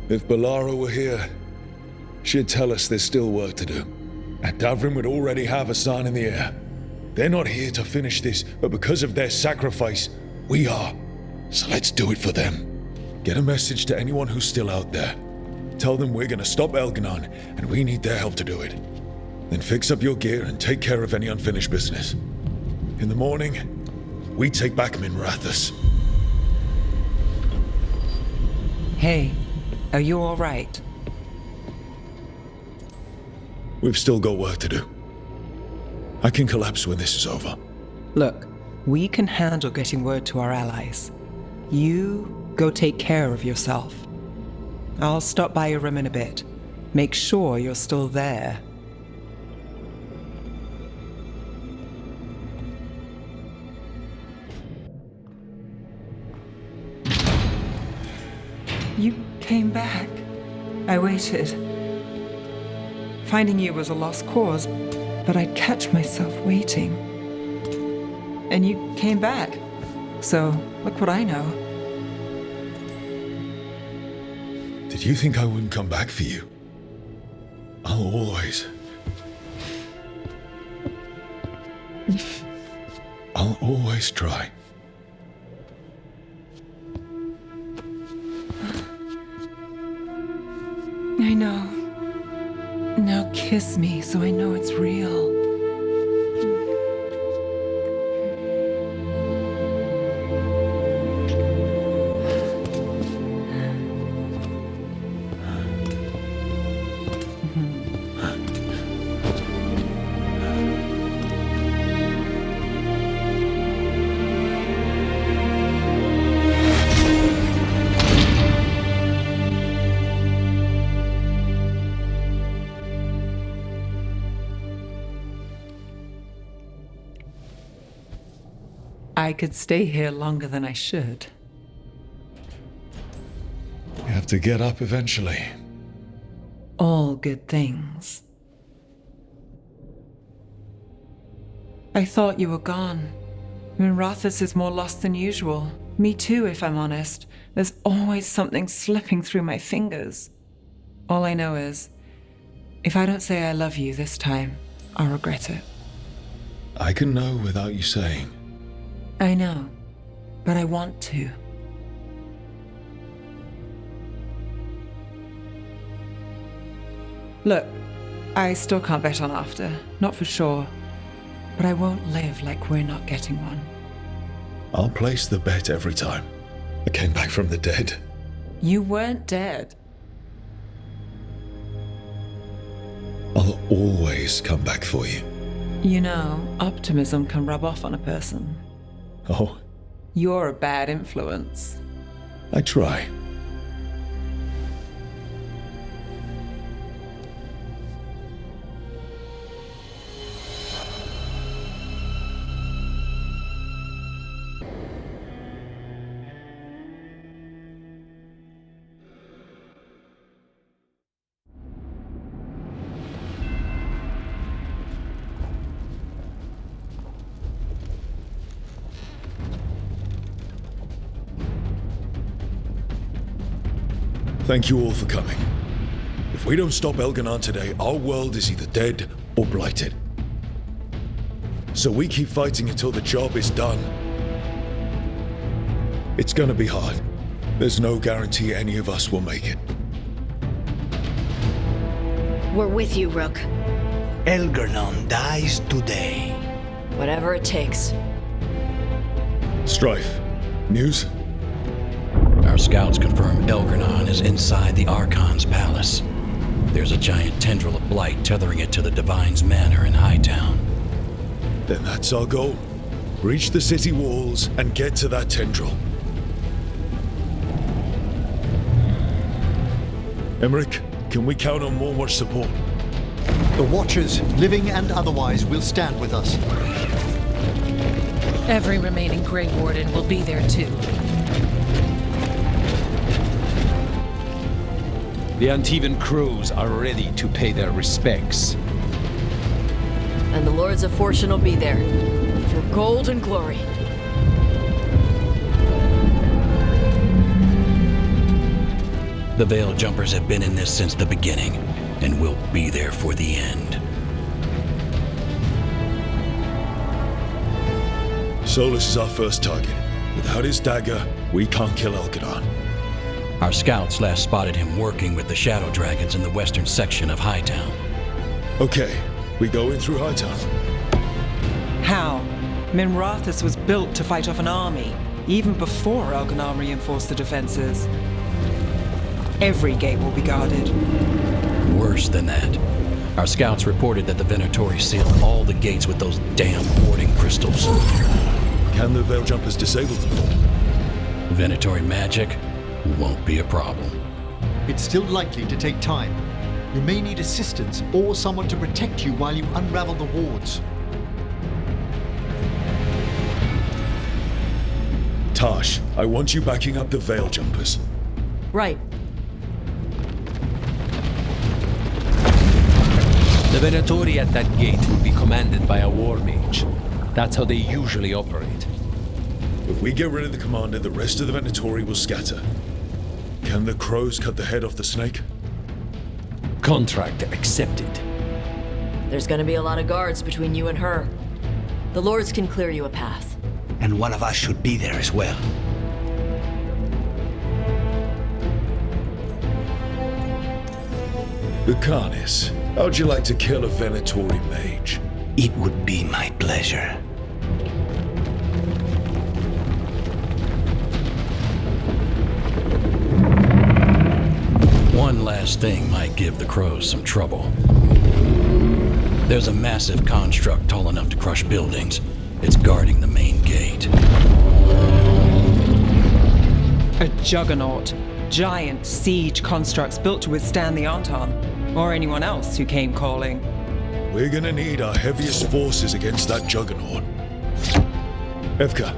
If Belara were here, she'd tell us there's still work to do. And Davrin would already have a sign in the air. They're not here to finish this, but because of their sacrifice, we are. So let's do it for them. Get a message to anyone who's still out there. Tell them we're gonna stop Elgranon, and we need their help to do it. Then fix up your gear and take care of any unfinished business. In the morning, we take back Minrathous. Hey, are you all right? We've still got work to do. I can collapse when this is over. Look, we can handle getting word to our allies. You go take care of yourself. I'll stop by your room in a bit. Make sure you're still there. You came back. I waited. Finding you was a lost cause, but I'd catch myself waiting. And you came back. So, look what I know. Did you think I wouldn't come back for you? I'll always try. I know. Now kiss me so I know it's real. I could stay here longer than I should. You have to get up eventually. All good things. I thought you were gone. Minrathous is more lost than usual. Me too, if I'm honest. There's always something slipping through my fingers. All I know is, if I don't say I love you this time, I'll regret it. I can know without you saying. I know, but I want to. Look, I still can't bet on after, not for sure. But I won't live like we're not getting one. I'll place the bet every time. I came back from the dead. You weren't dead. I'll always come back for you. You know, optimism can rub off on a person. Oh? You're a bad influence. I try. Thank you all for coming. If we don't stop Elgranon today, our world is either dead or blighted. So we keep fighting until the job is done. It's gonna be hard. There's no guarantee any of us will make it. We're with you, Rook. Elgranon dies today. Whatever it takes. Strife, news? Our scouts confirm Elgranon is inside the Archon's palace. There's a giant tendril of blight tethering it to the Divine's manor in Hightown. Then that's our goal. Reach the city walls and get to that tendril. Emmerich, can we count on more Watch support? The Watchers, living and otherwise, will stand with us. Every remaining Grey Warden will be there too. The Antivan crews are ready to pay their respects. And the Lords of Fortune will be there. For gold and glory. The Veil Jumpers have been in this since the beginning, and will be there for the end. Solus is our first target. Without his dagger, we can't kill Elgadon. Our scouts last spotted him working with the Shadow Dragons in the western section of Hightown. Okay, we go in through Hightown. How? Minrathous was built to fight off an army, even before Elganon reinforced the defenses. Every gate will be guarded. Worse than that. Our scouts reported that the Venatori sealed all the gates with those damn warding crystals. Can the Veil Jumpers disable them? Venatori magic won't be a problem. It's still likely to take time. You may need assistance or someone to protect you while you unravel the wards. Tash, I want you backing up the Veil Jumpers. Right. The Venatori at that gate will be commanded by a war mage. That's how they usually operate. If we get rid of the commander, the rest of the Venatori will scatter. Can the crows cut the head off the snake? Contract accepted. There's gonna be a lot of guards between you and her. The Lords can clear you a path. And one of us should be there as well. Lucanis, how'd you like to kill a Venatori mage? It would be my pleasure. One last thing might give the crows some trouble. There's a massive construct tall enough to crush buildings. It's guarding the main gate. A juggernaut. Giant siege constructs built to withstand the Anton, or anyone else who came calling. We're gonna need our heaviest forces against that juggernaut. Evka.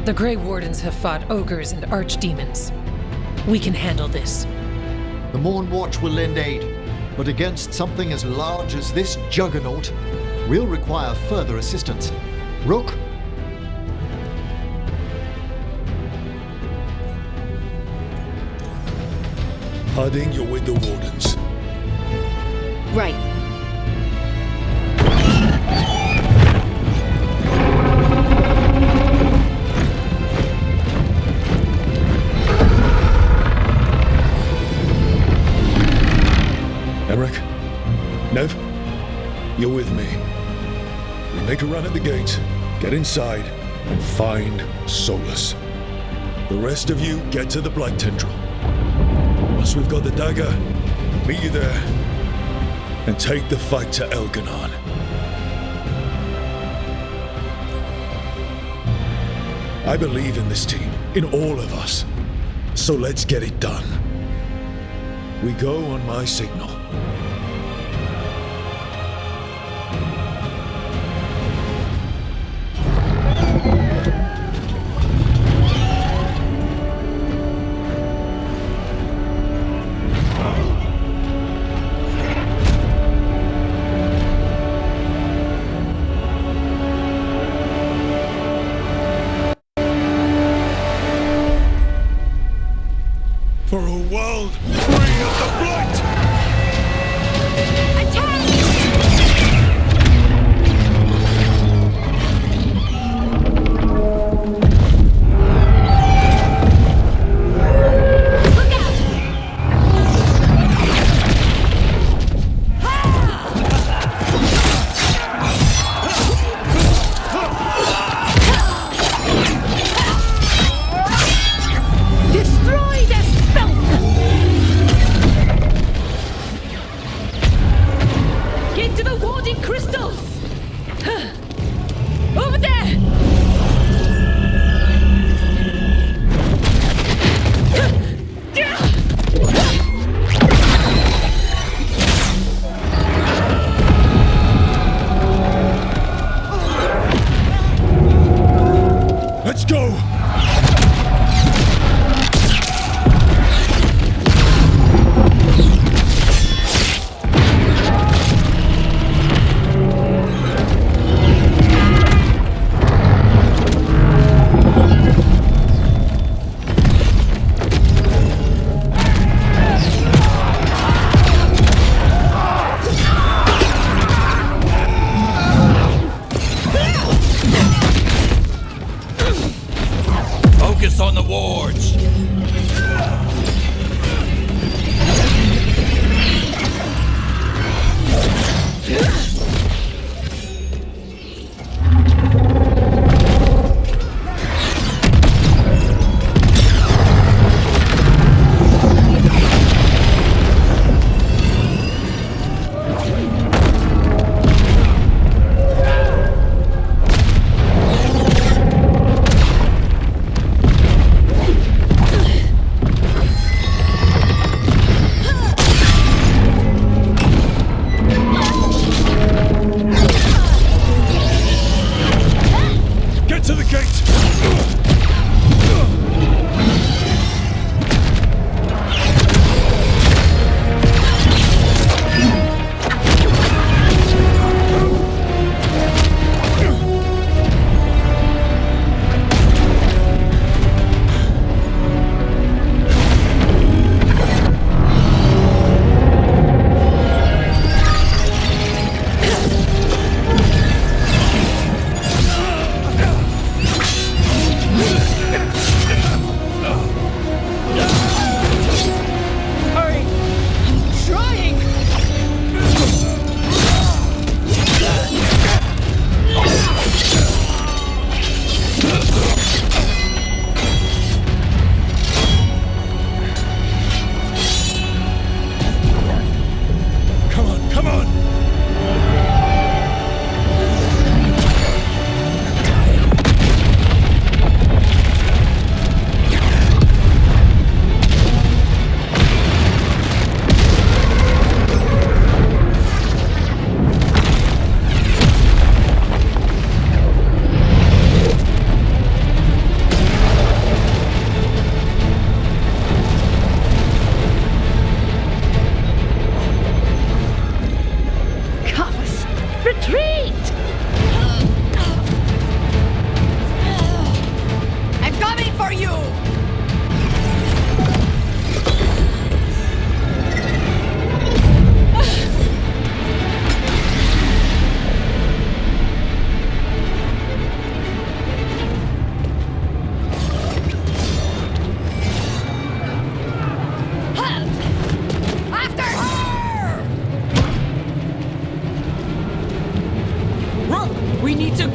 The Grey Wardens have fought ogres and archdemons. We can handle this. The Morn Watch will lend aid, but against something as large as this juggernaut, we'll require further assistance. Rook? Harding, you're with the Wardens. Right. Emmerich? Nev? You're with me. We make a run at the gate, get inside, and find Solus. The rest of you get to the Blight Tendril. Once we've got the dagger, meet you there, and take the fight to Elganon. I believe in this team, in all of us. So let's get it done. We go on my signal. For a world free of the Blight!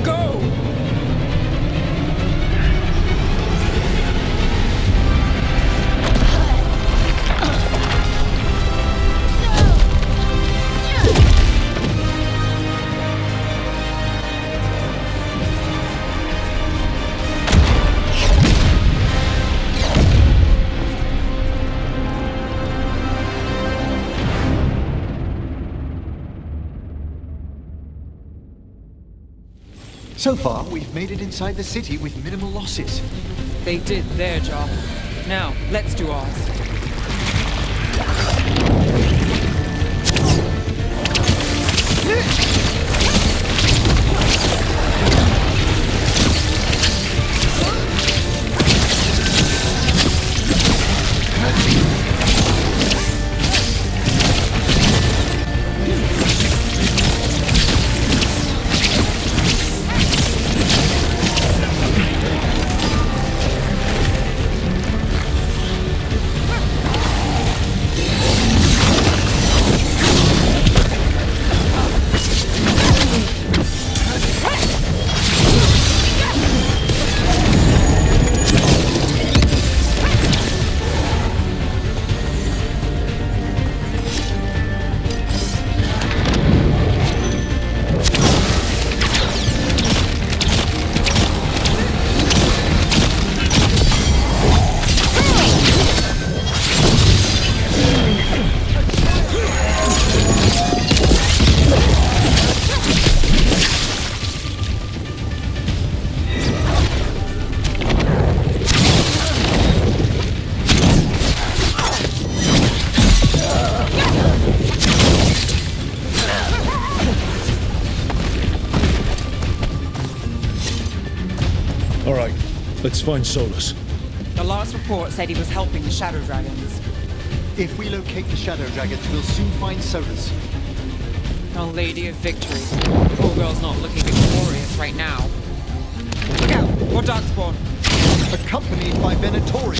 Go! So far, we've made it inside the city with minimal losses. They did their job. Now, let's do ours. All right, let's find Solus. The last report said he was helping the Shadow Dragons. If we locate the Shadow Dragons, we'll soon find Solus. Our Lady of Victory. Poor girl's not looking victorious right now. Look out! More darkspawn! Accompanied by Venatori.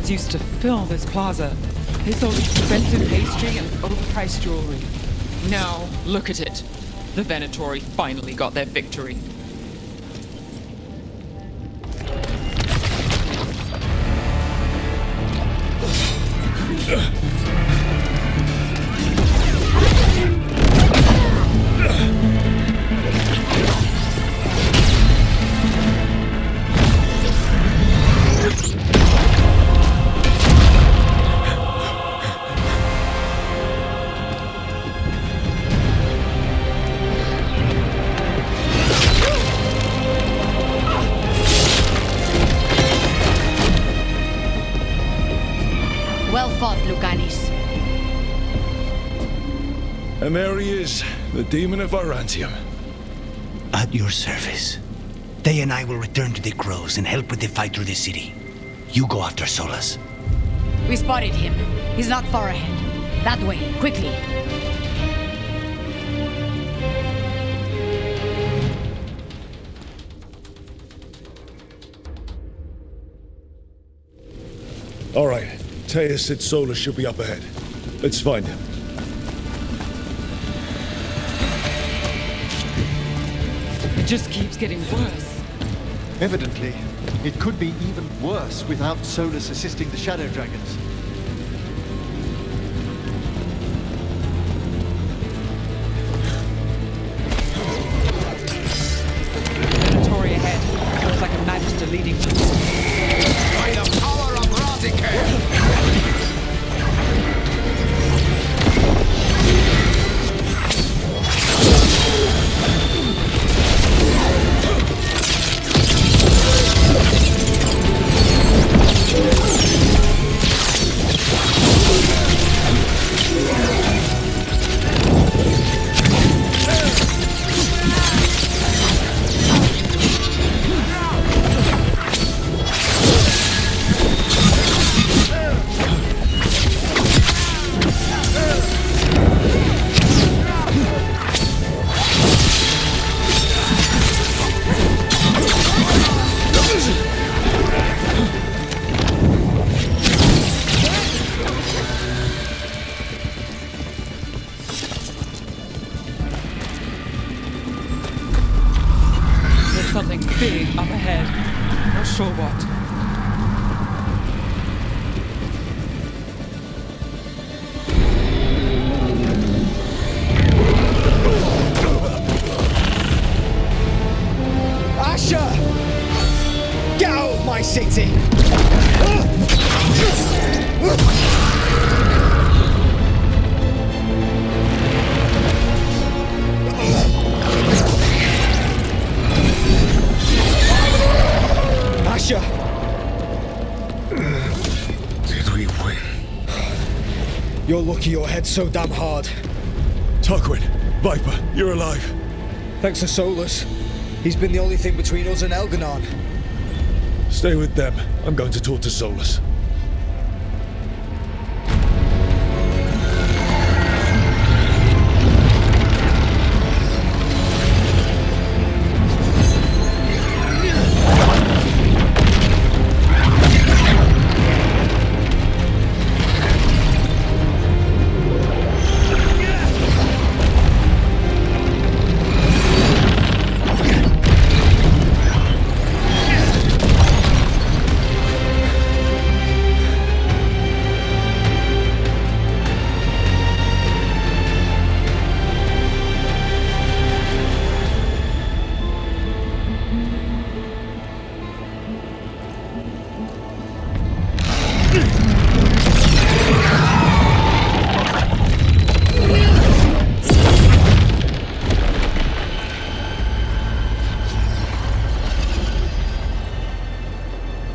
Used to fill this plaza. They sold expensive pastry and overpriced jewelry. Now, look at it. The Venatori finally got their victory. Well fought, Lucanis. And there he is, The demon of Virantium. At your service. They and I will return to the Crows and help with the fight through the city. You go after Solus. We spotted him. He's not far ahead. That way, quickly. All right. Teus said Solus should be up ahead. Let's find him. It just keeps getting worse. Evidently, it could be even worse without Solus assisting the Shadow Dragons. Minotauri ahead. Looks like a Magister leading. By the power of Razikar! Something big up ahead. Not sure what. Asher! Get out of my city! Asher! Did we win? You're lucky your head's so damn hard. Tarquin, Viper, you're alive. Thanks to Solus. He's been the only thing between us and Elganon. Stay with them. I'm going to talk to Solus.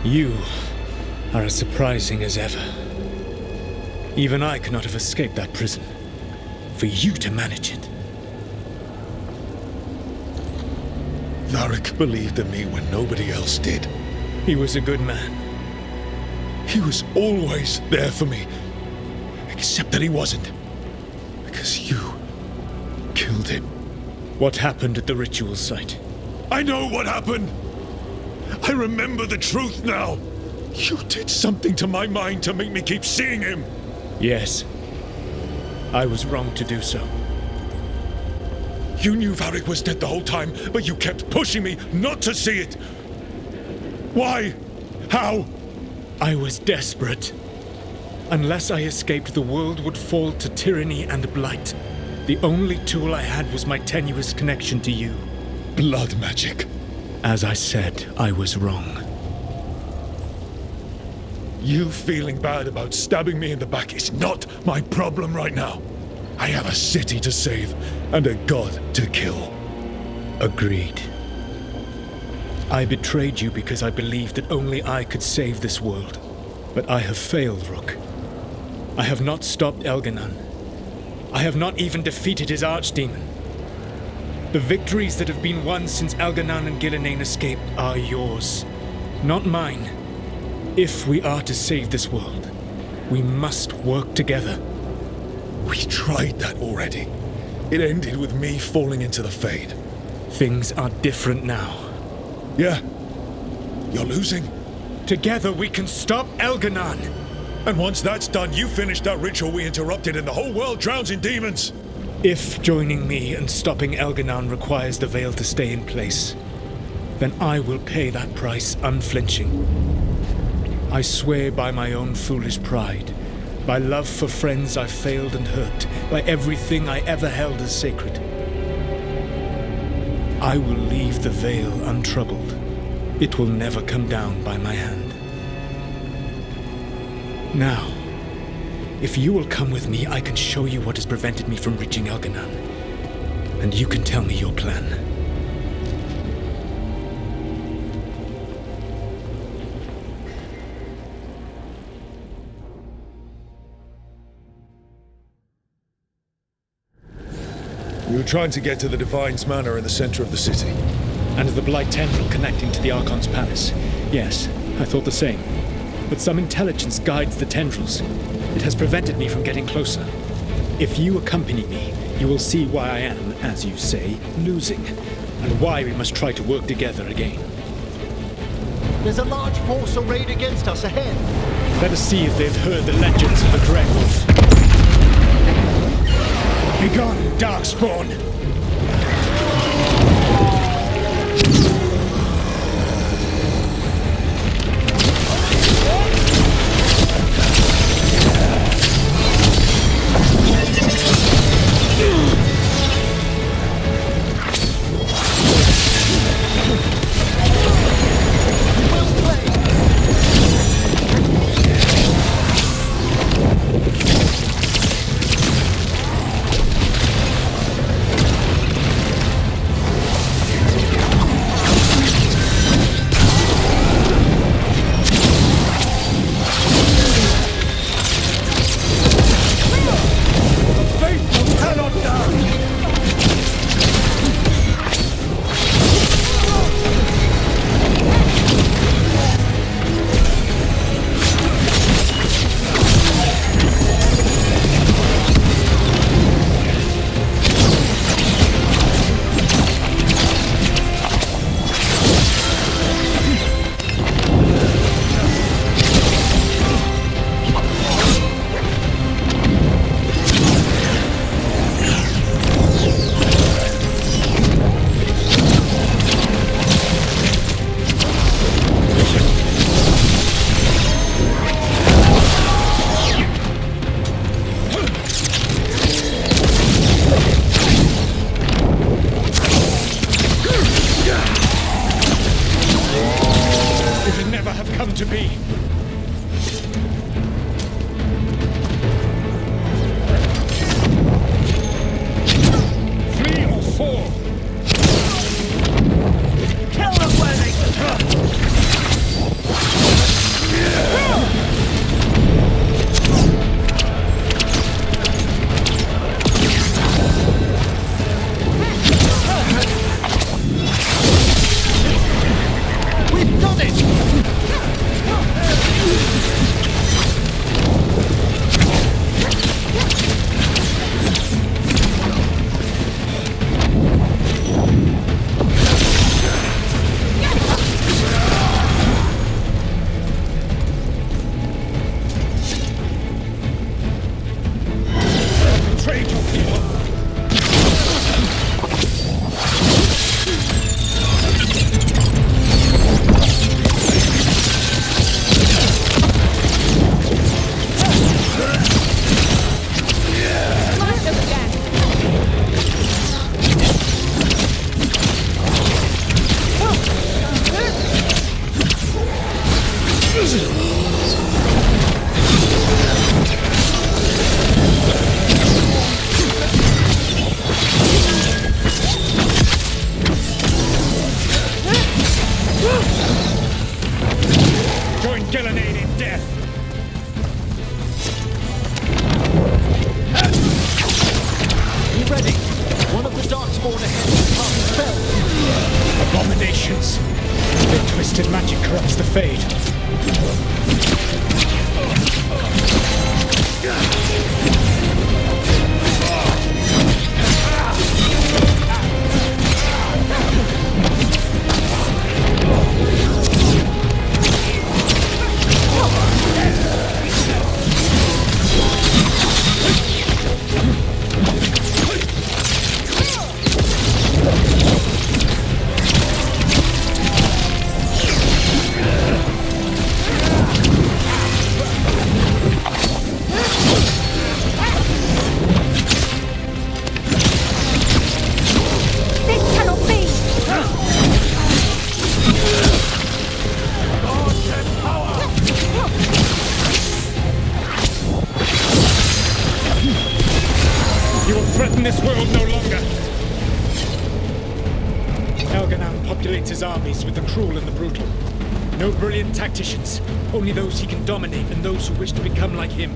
You are as surprising as ever. Even I could not have escaped that prison. For you to manage it. Varric believed in me when nobody else did. He was a good man. He was always there for me. Except that he wasn't. Because you killed him. What happened at the ritual site? I know what happened! I remember the truth now! You did something to my mind to make me keep seeing him! Yes. I was wrong to do so. You knew Varric was dead the whole time, but you kept pushing me not to see it! Why? How? I was desperate. Unless I escaped, the world would fall to tyranny and blight. The only tool I had was my tenuous connection to you. Blood magic. As I said, I was wrong. You feeling bad about stabbing me in the back is not my problem right now. I have a city to save and a god to kill. Agreed. I betrayed you because I believed that only I could save this world. But I have failed, Rook. I have not stopped Elganon. I have not even defeated his archdemon. The victories that have been won since Elganon and Gillenane escaped are yours, not mine. If we are to save this world, we must work together. We tried that already. It ended with me falling into the Fade. Things are different now. Yeah. You're losing. Together we can stop Elganon. And once that's done, you finish that ritual we interrupted and the whole world drowns in demons. If joining me and stopping Elganon requires the Veil to stay in place, then I will pay that price unflinching. I swear by my own foolish pride, by love for friends I failed and hurt, by everything I ever held as sacred. I will leave the Veil untroubled. It will never come down by my hand. Now, if you will come with me, I can show you what has prevented me from reaching Elganon. And you can tell me your plan. We were trying to get to the Divine's Manor in the center of the city. And the Blight Tendril connecting to the Archon's palace. Yes, I thought the same. But some intelligence guides the tendrils. It has prevented me from getting closer. If you accompany me, you will see why I am, as you say, losing, and why we must try to work together again. There's a large force arrayed against us ahead. Let us see if they've heard the legends of the Dreadwolf. Begone, Darkspawn! in this world no longer. Elganon populates his armies with the cruel and the brutal. No brilliant tacticians, only those he can dominate and those who wish to become like him.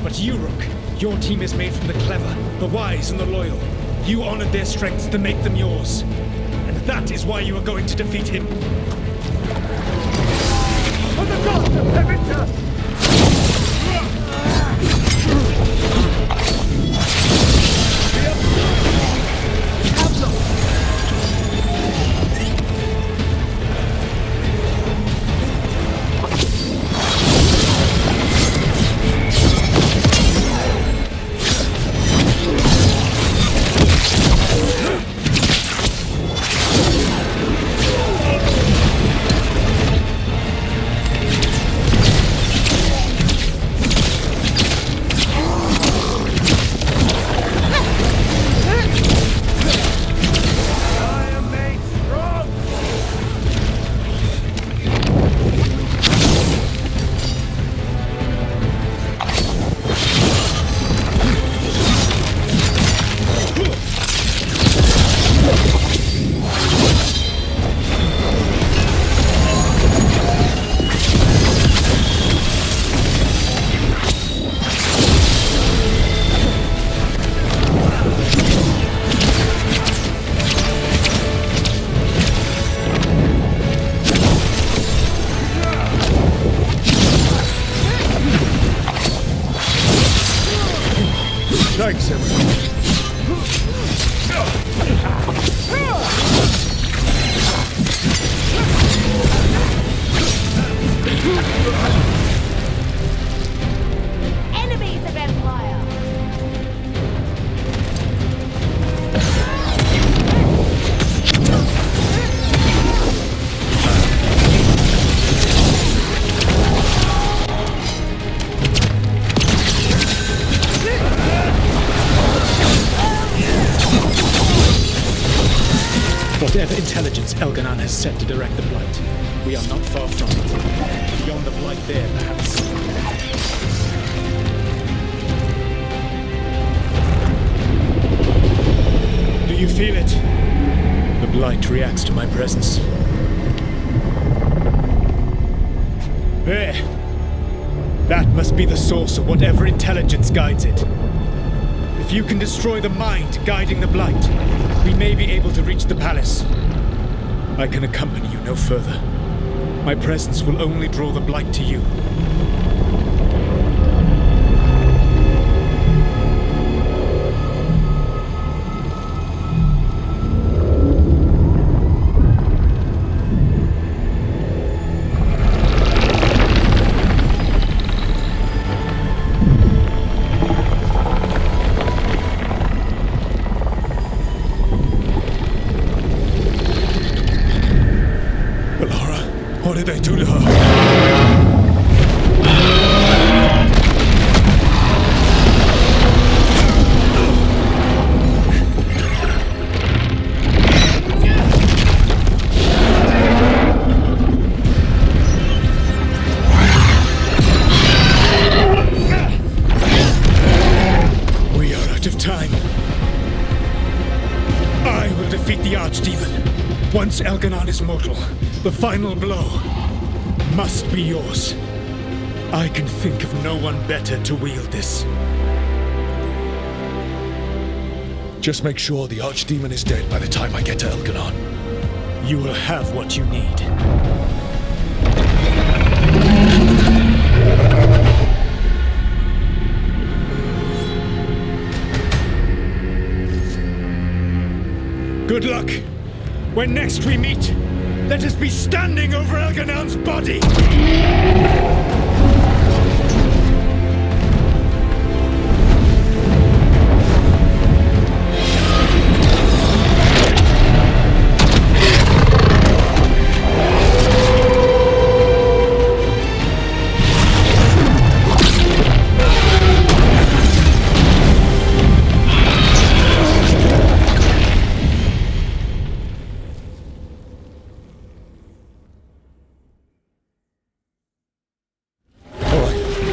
But you, Rook, your team is made from the clever, the wise, and the loyal. You honored their strengths to make them yours. And that is why you are going to defeat him. For the gods of heaven! Thanks, everyone. Enemies of Empire! Whatever intelligence Elganon has set to direct the Blight, we are not far from it. Beyond the Blight there, perhaps. Do you feel it? The Blight reacts to my presence. There! That must be the source of whatever intelligence guides it. If you can destroy the mind guiding the Blight, we may be able to reach the palace. I can accompany you no further. My presence will only draw the Blight to you. What did they do to her? We are out of time. I will defeat the Archdemon. Once Elganon is mortal, the final blow must be yours. I can think of no one better to wield this. Just make sure the Archdemon is dead by the time I get to Elganon. You will have what you need. Good luck. When next we meet, let us be standing over Elganon's body!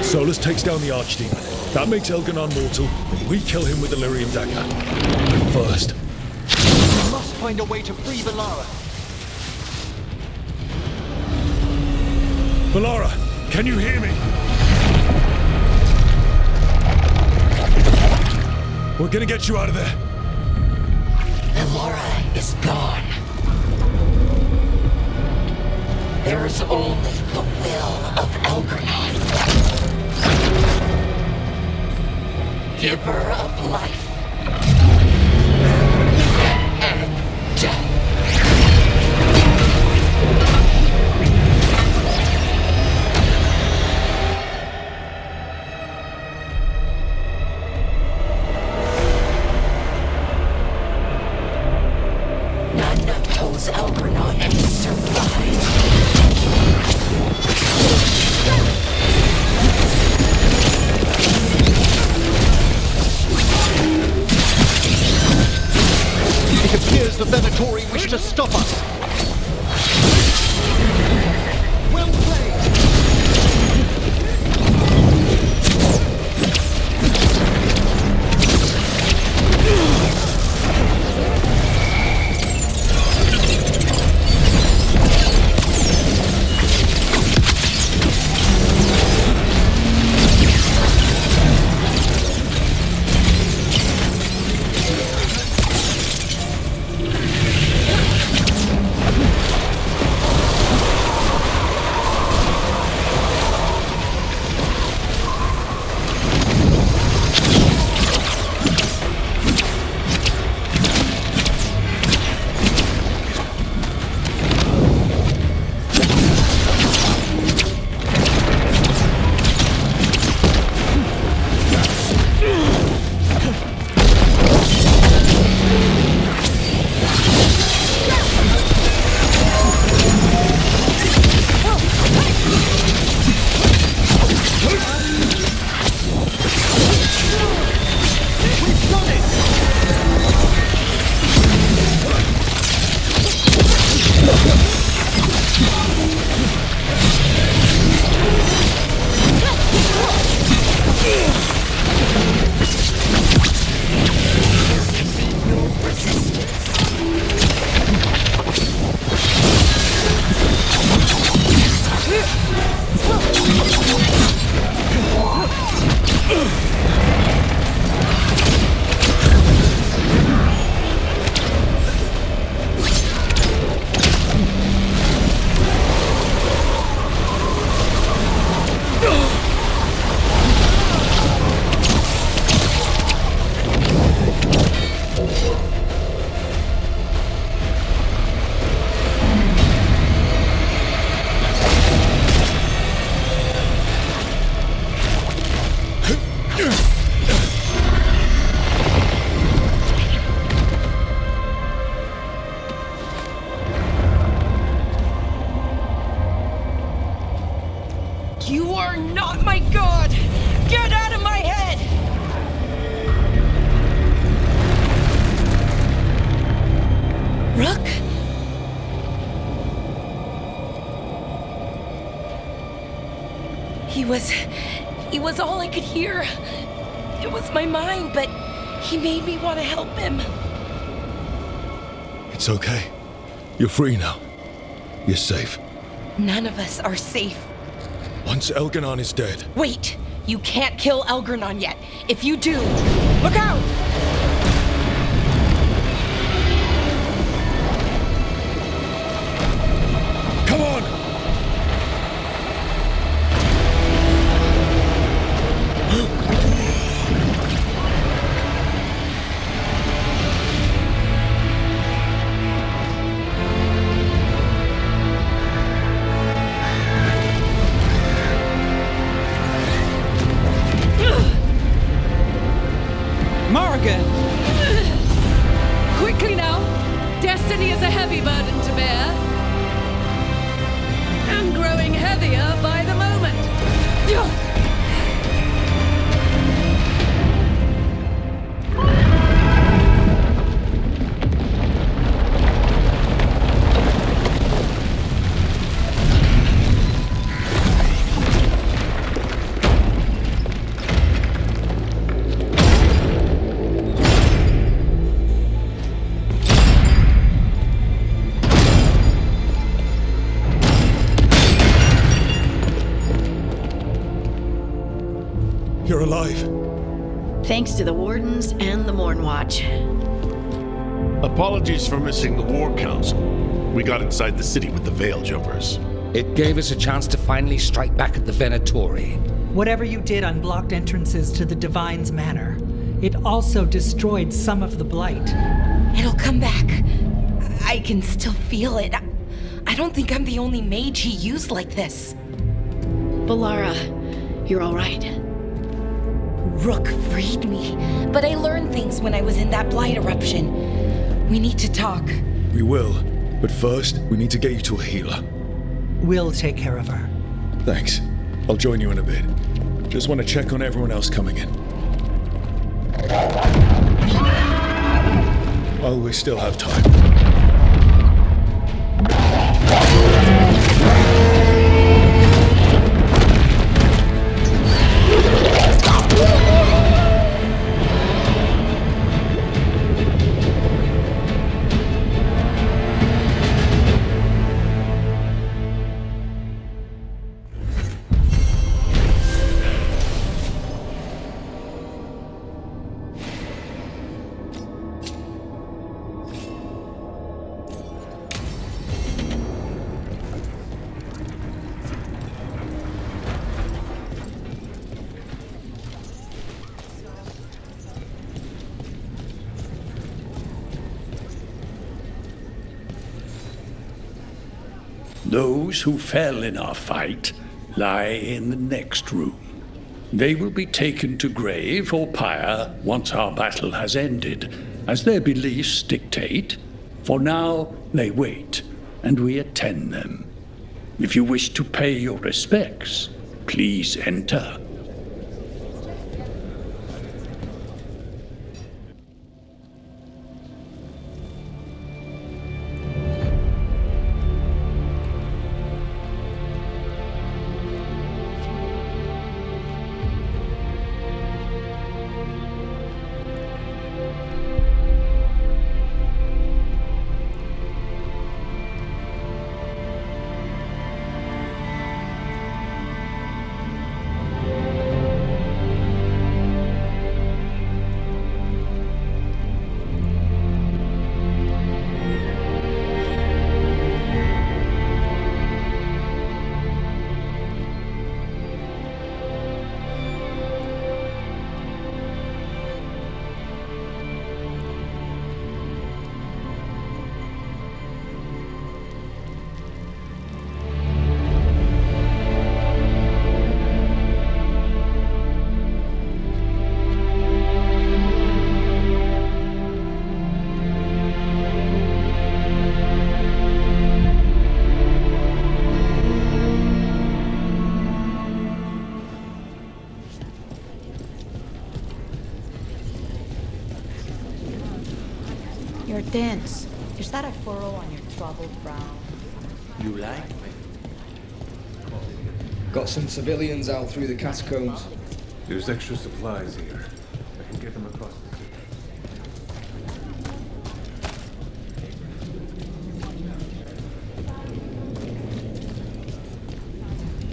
Solus takes down the Archdemon. That makes Elganon mortal, and we kill him with the Lyrium dagger. But first... We must find a way to free Veilguard. Veilguard, can you hear me? We're gonna get you out of there. Veilguard is gone. There is only the will of Elganon. Giver of life and death. None oppose Elganon and survive. It appears the Venatori wish to stop us. Well played! You are not my god! Get out of my head! Rook? He was all I could hear. It was my mind, but he made me want to help him. It's okay. You're free now. You're safe. None of us are safe. Once Elganon is dead... Wait! You can't kill Elganon yet. If you do, look out! Come on! Morrigan! Quickly now! Destiny is a heavy burden to bear. And growing heavier by the moment. alive. Thanks to the Wardens and the Mornwatch. Apologies for missing the War Council. We got inside the city with the Veil Jumpers. It gave us a chance to finally strike back at the Venatori. Whatever you did unblocked entrances to the Divine's Manor. It also destroyed some of the Blight. It'll come back. I can still feel it. I don't think I'm the only mage he used like this. Balara, you're all right. Rook freed me, but I learned things when I was in that Blight eruption. We need to talk. We will, but first, we need to get you to a healer. We'll take care of her. Thanks. I'll join you in a bit. Just want to check on everyone else coming in. While we still have time. Those who fell in our fight lie in the next room. They will be taken to grave or pyre once our battle has ended, as their beliefs dictate. For now, they wait, and we attend them. If you wish to pay your respects, please enter. You're dense. Is that a furrow on your troubled brow? You like me? Got some civilians out through the catacombs. There's extra supplies here. I can get them across the city.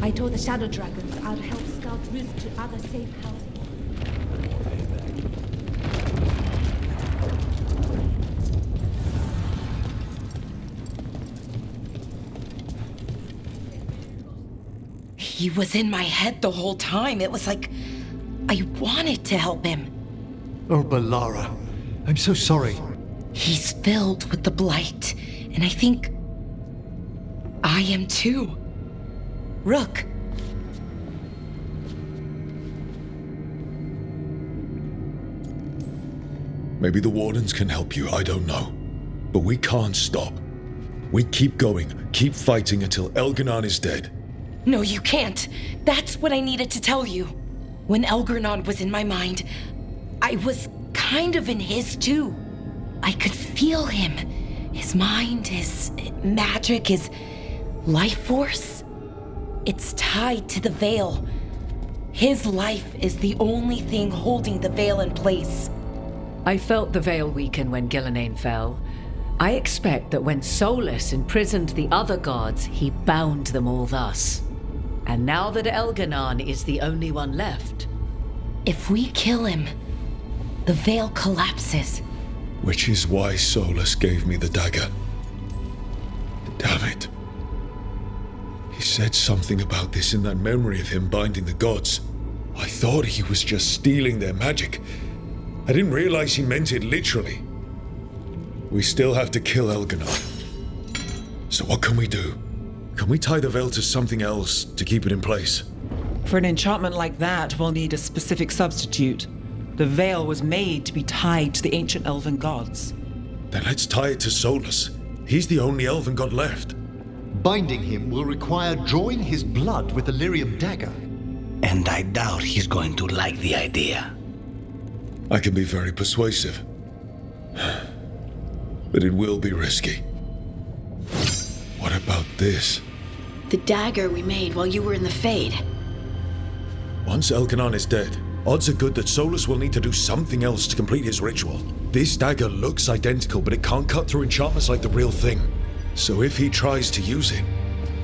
I told the Shadow Dragons I'd help scout routes to other safe houses. He was in my head the whole time. It was like I wanted to help him. Oh, Balara. I'm so sorry. He's filled with the Blight, and I think I am too. Rook. Maybe the Wardens can help you, I don't know. But we can't stop. We keep going, keep fighting until Elganon is dead. No, you can't. That's what I needed to tell you. When Elgarnon was in my mind, I was kind of in his too. I could feel him. His mind, his magic, his life force. It's tied to the Veil. His life is the only thing holding the Veil in place. I felt the Veil weaken when Gillenane fell. I expect that when Solus imprisoned the other gods, he bound them all thus. And now that Elganon is the only one left, If we kill him, the veil collapses. Which is why Solus gave me the dagger. Damn it. He said something about this in that memory of him binding the gods. I thought he was just stealing their magic. I didn't realize he meant it literally. We still have to kill Elganon. So what can we do? Can we tie the veil to something else to keep it in place? For an enchantment like that, we'll need a specific substitute. The veil was made to be tied to the ancient elven gods. Then let's tie it to Solus. He's the only elven god left. Binding him will require drawing his blood with the lyrium dagger. And I doubt he's going to like the idea. I can be very persuasive. But it will be risky. What about this? The dagger we made while you were in the Fade. Once Elganon is dead, odds are good that Solus will need to do something else to complete his ritual. This dagger looks identical, but it can't cut through enchantments like the real thing. So if he tries to use it...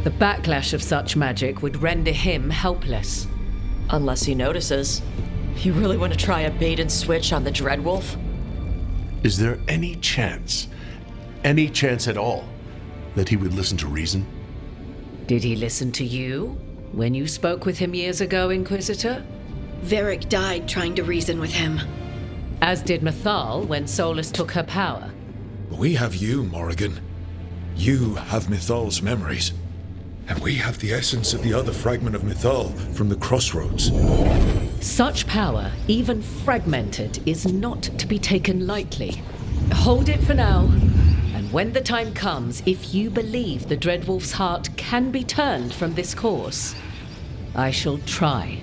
The backlash of such magic would render him helpless. Unless he notices. You really want to try a bait and switch on the Dreadwolf? Is there any chance at all, that he would listen to reason? Did he listen to you when you spoke with him years ago, Inquisitor? Varric died trying to reason with him. As did Mythal when Solus took her power. We have you, Morrigan. You have Mythal's memories. And we have the essence of the other fragment of Mythal from the Crossroads. Such power, even fragmented, is not to be taken lightly. Hold it for now, and when the time comes, if you believe the Dreadwolf's heart can be turned from this course, I shall try.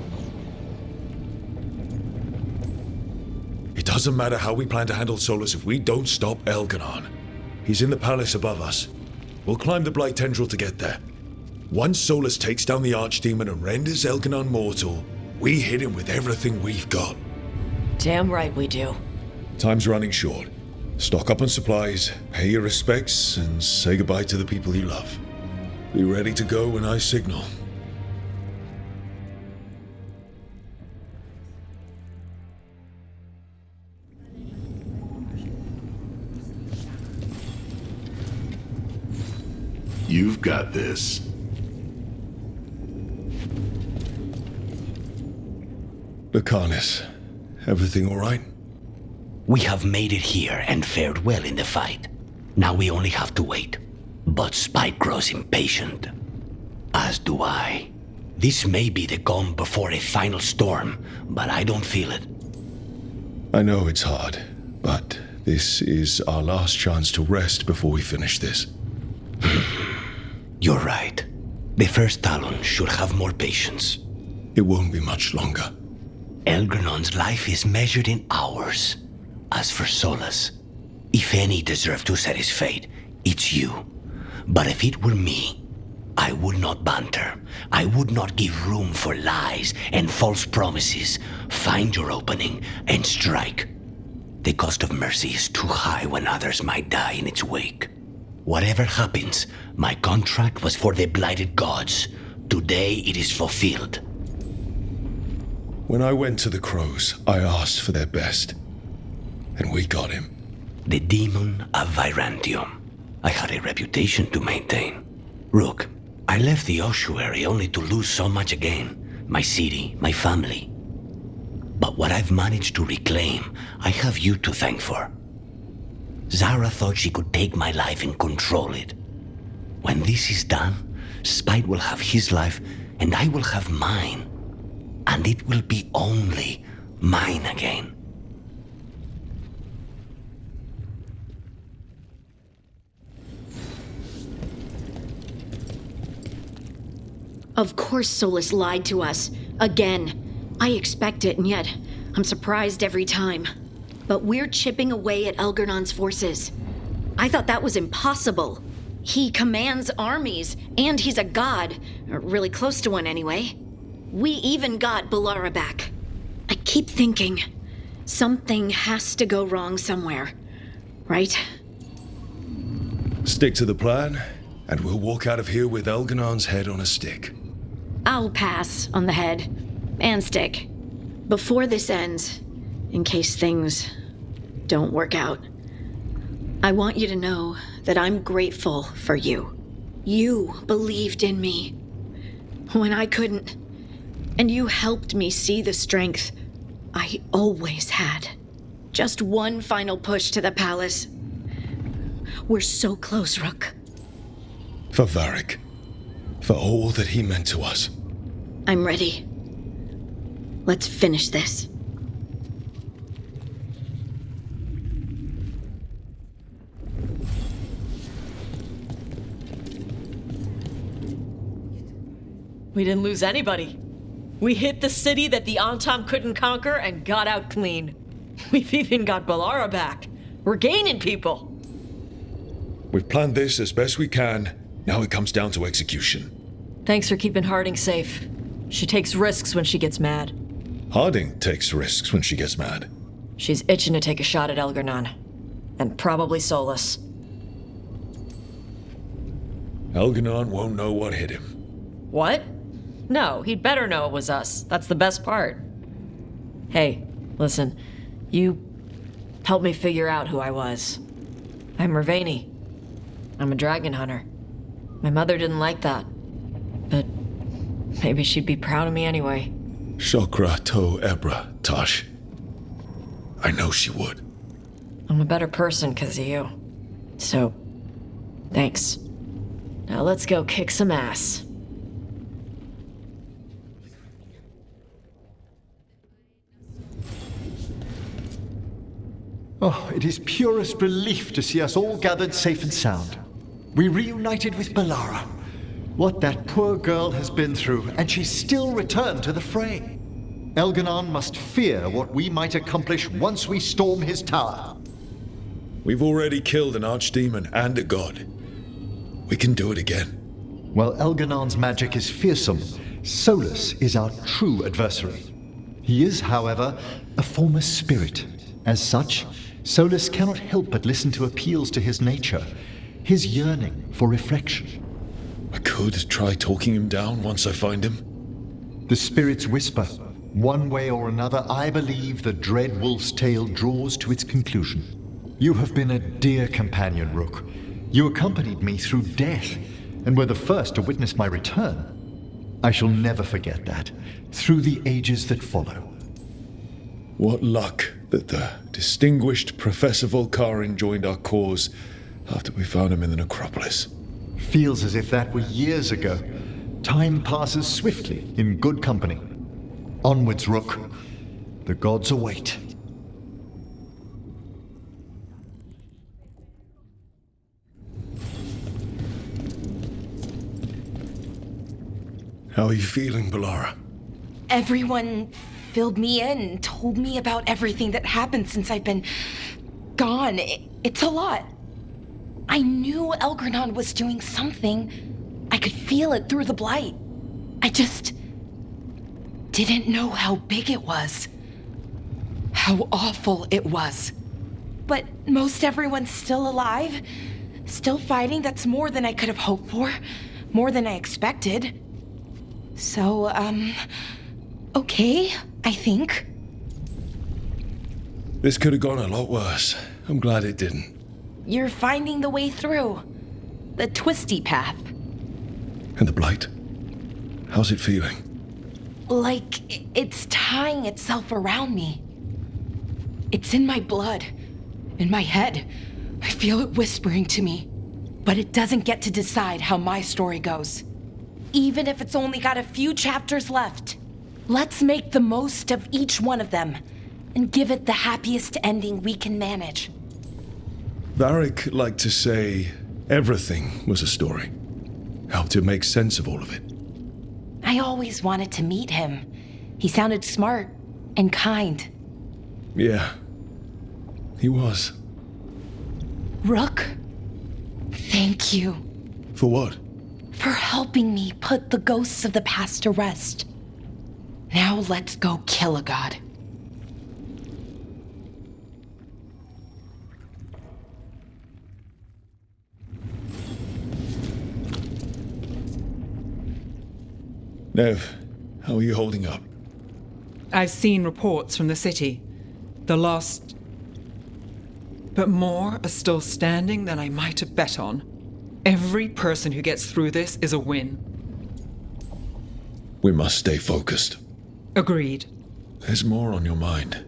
It doesn't matter how we plan to handle Solus if we don't stop Elganon. He's in the palace above us. We'll climb the Blight Tendril to get there. Once Solus takes down the Archdemon and renders Elganon mortal, we hit him with everything we've got. Damn right we do. Time's running short. Stock up on supplies, pay your respects, and say goodbye to the people you love. Be ready to go when I signal. You've got this. Lucanus, everything all right? We have made it here and fared well in the fight. Now we only have to wait. But Spike grows impatient. As do I. This may be the calm before a final storm, but I don't feel it. I know it's hard, but this is our last chance to rest before we finish this. You're right. The first Talon should have more patience. It won't be much longer. Elgernon's life is measured in hours. As for Solus, if any deserve to set his fate, it's you. But if it were me, I would not banter. I would not give room for lies and false promises. Find your opening and strike. The cost of mercy is too high when others might die in its wake. Whatever happens, my contract was for the blighted gods. Today it is fulfilled. When I went to the Crows, I asked for their best. And we got him. The demon of Virantium. I had a reputation to maintain. Rook, I left the ossuary only to lose so much again. My city, my family. But what I've managed to reclaim, I have you to thank for. Zara thought she could take my life and control it. When this is done, Spite will have his life and I will have mine. And it will be only mine again. Of course Solus lied to us. Again. I expect it, and yet I'm surprised every time. But we're chipping away at Elgernon's forces. I thought that was impossible. He commands armies, and he's a god. Or really close to one anyway. We even got Balara back. I keep thinking, something has to go wrong somewhere. Right? Stick to the plan, and we'll walk out of here with Elganon's head on a stick. I'll pass on the head. And stick. Before this ends, in case things don't work out, I want you to know that I'm grateful for you. You believed in me when I couldn't, and you helped me see the strength I always had. Just one final push to the palace. We're so close, Rook. For Varric. For all that he meant to us. I'm ready. Let's finish this. We didn't lose anybody. We hit the city that the Antam couldn't conquer and got out clean. We've even got Bellara back. We're gaining people. We've planned this as best we can. Now it comes down to execution. Thanks for keeping Harding safe. She takes risks when she gets mad. Harding takes risks when she gets mad. She's itching to take a shot at Elgar'nan. And probably Solus. Elgar'nan won't know what hit him. What? No, he'd better know it was us. That's the best part. Hey, listen. You helped me figure out who I was. I'm Mervani. I'm a dragon hunter. My mother didn't like that. But maybe she'd be proud of me anyway. Shokra to Ebra, Tosh. I know she would. I'm a better person because of you. So, thanks. Now let's go kick some ass. Oh, it is purest relief to see us all gathered safe and sound. We reunited with Bellara. What that poor girl has been through, and she's still returned to the fray. Elgar'nan must fear what we might accomplish once we storm his tower. We've already killed an archdemon and a god. We can do it again. While Elgar'nan's magic is fearsome, Solus is our true adversary. He is, however, a former spirit. As such, Solus cannot help but listen to appeals to his nature, his yearning for reflection. I could try talking him down once I find him. The spirits whisper. One way or another, I believe the dread wolf's tale draws to its conclusion. You have been a dear companion, Rook. You accompanied me through death, and were the first to witness my return. I shall never forget that, through the ages that follow. What luck that the distinguished Professor Volcarin joined our cause after we found him in the necropolis. Feels as if that were years ago. Time passes swiftly in good company. Onwards, Rook. The gods await. How are you feeling, Bellara? Everyone filled me in and told me about everything that happened since I've been gone. It's a lot. I knew Elgar'nan was doing something. I could feel it through the blight. I just didn't know how big it was. How awful it was. But most everyone's still alive. Still fighting. That's more than I could have hoped for. More than I expected. So, okay, I think. This could have gone a lot worse. I'm glad it didn't. You're finding the way through. The twisty path. And the blight? How's it feeling? Like it's tying itself around me. It's in my blood, in my head. I feel it whispering to me. But it doesn't get to decide how my story goes. Even if it's only got a few chapters left. Let's make the most of each one of them and give it the happiest ending we can manage. Varric liked to say everything was a story. Helped to make sense of all of it. I always wanted to meet him. He sounded smart and kind. Yeah, he was. Rook, thank you. For what? For helping me put the ghosts of the past to rest. Now let's go kill a god. Nev, how are you holding up? I've seen reports from the city. The lost... But more are still standing than I might have bet on. Every person who gets through this is a win. We must stay focused. Agreed. There's more on your mind.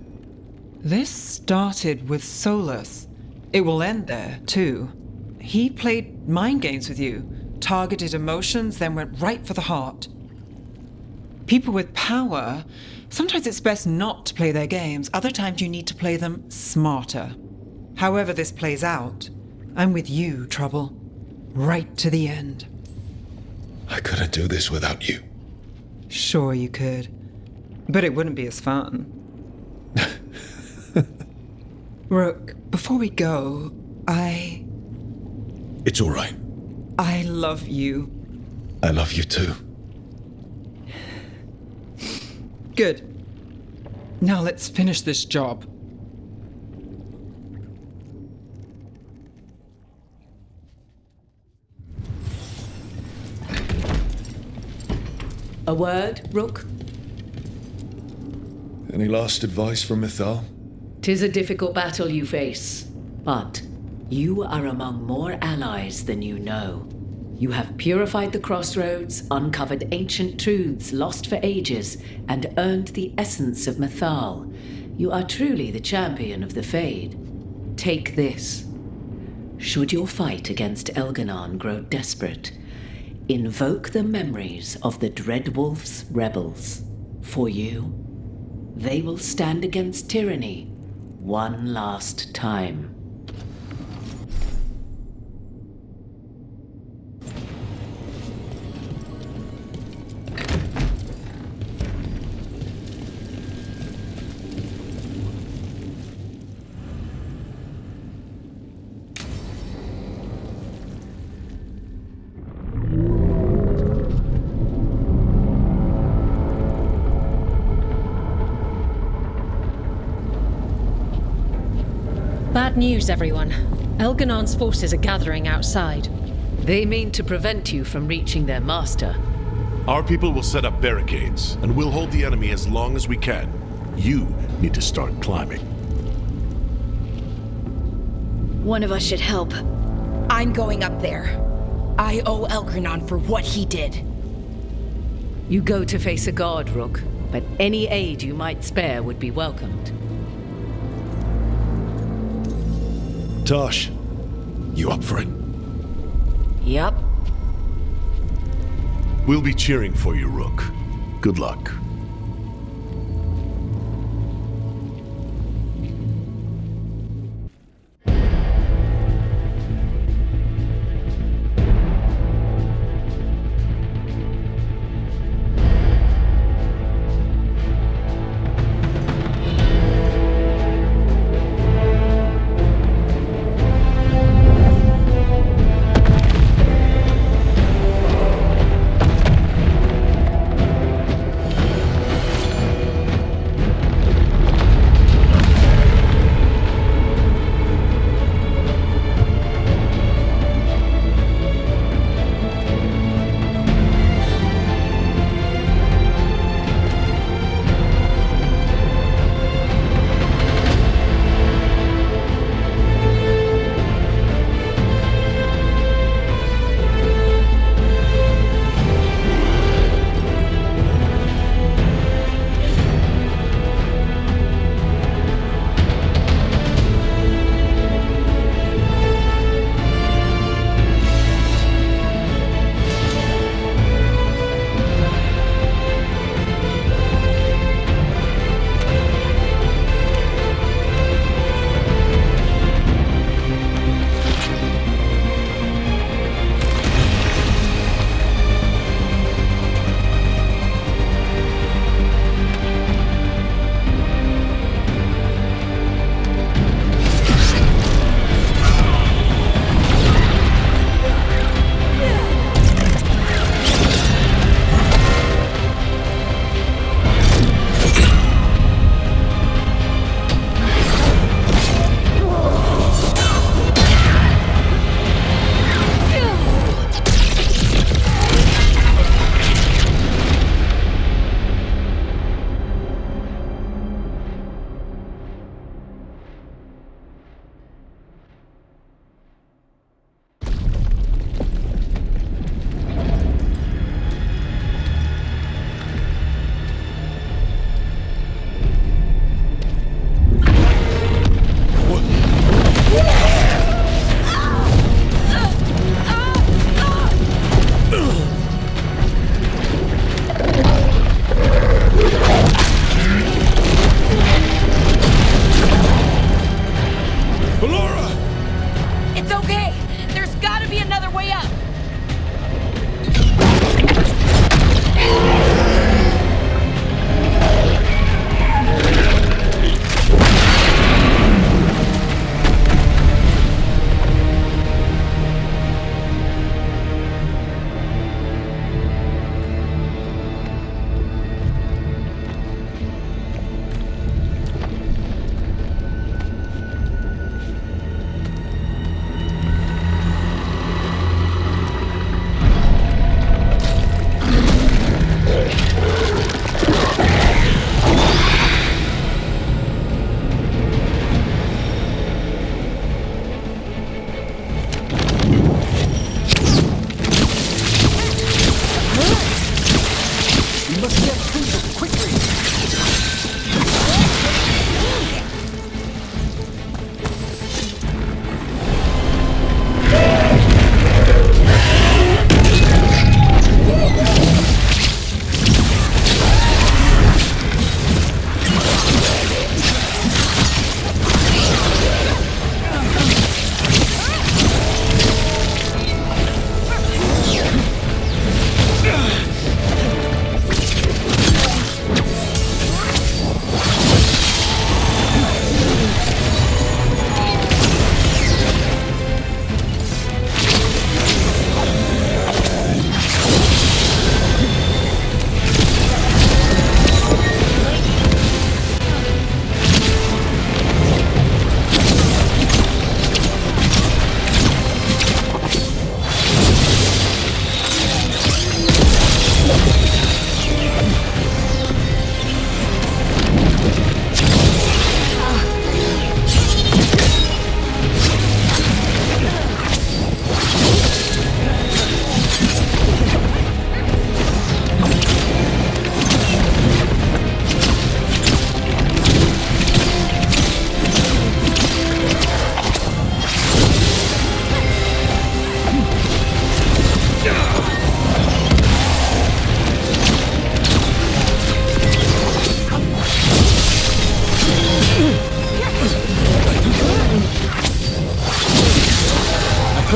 This started with Solus. It will end there, too. He played mind games with you, targeted emotions, then went right for the heart. People with power, sometimes it's best not to play their games. Other times you need to play them smarter. However this plays out, I'm with you, Trouble. Right to the end. I couldn't do this without you. Sure you could. But it wouldn't be as fun. Rook, before we go, It's all right. I love you. I love you too. Good. Now let's finish this job. A word, Rook? Any last advice from Mythal? 'Tis a difficult battle you face, but you are among more allies than you know. You have purified the crossroads, uncovered ancient truths lost for ages, and earned the essence of Mythal. You are truly the champion of the Fade. Take this. Should your fight against Elganon grow desperate, invoke the memories of the Dreadwolf's rebels. For you, they will stand against tyranny one last time. Bad news, everyone. Elganon's forces are gathering outside. They mean to prevent you from reaching their master. Our people will set up barricades, and we'll hold the enemy as long as we can. You need to start climbing. One of us should help. I'm going up there. I owe Elganon for what he did. You go to face a god, Rook, but any aid you might spare would be welcomed. Tosh, you up for it? Yup. We'll be cheering for you, Rook. Good luck.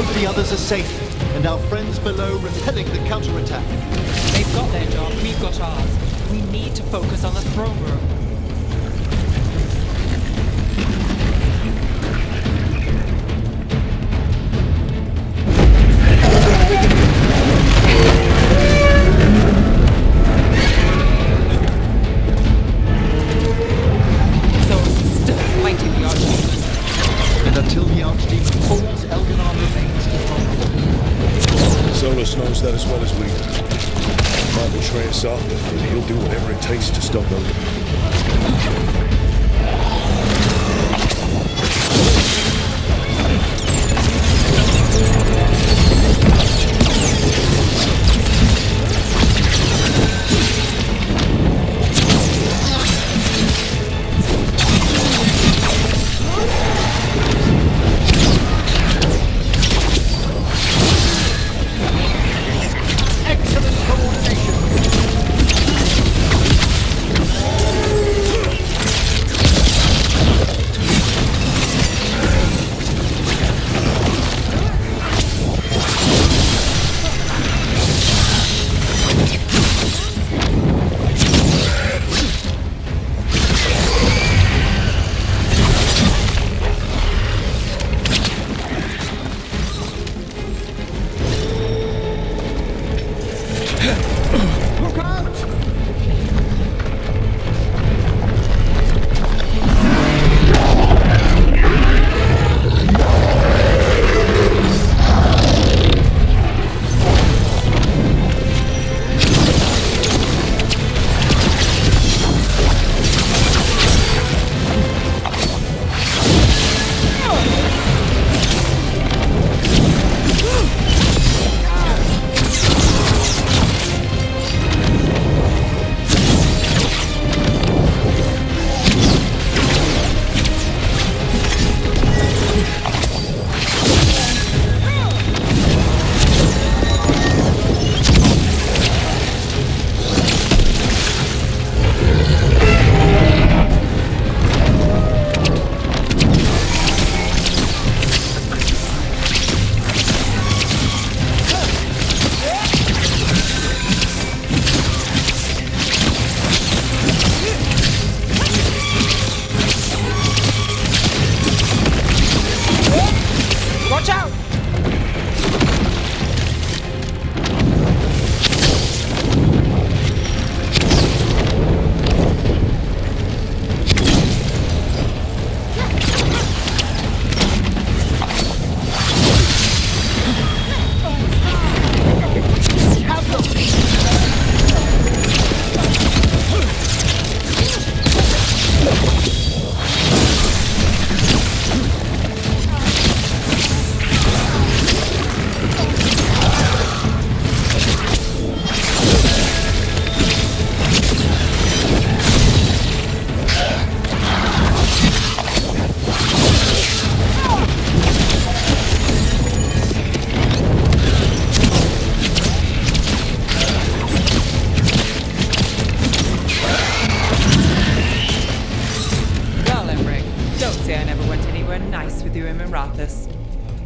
hope the others are safe, and our friends below repelling the counterattack. They've got their job, we've got ours. We need to focus on the throne room. And until the Archdemon falls, Elganon remains invulnerable. Solus knows that as well as we do. He might betray us up, but he'll do whatever it takes to stop Elganon.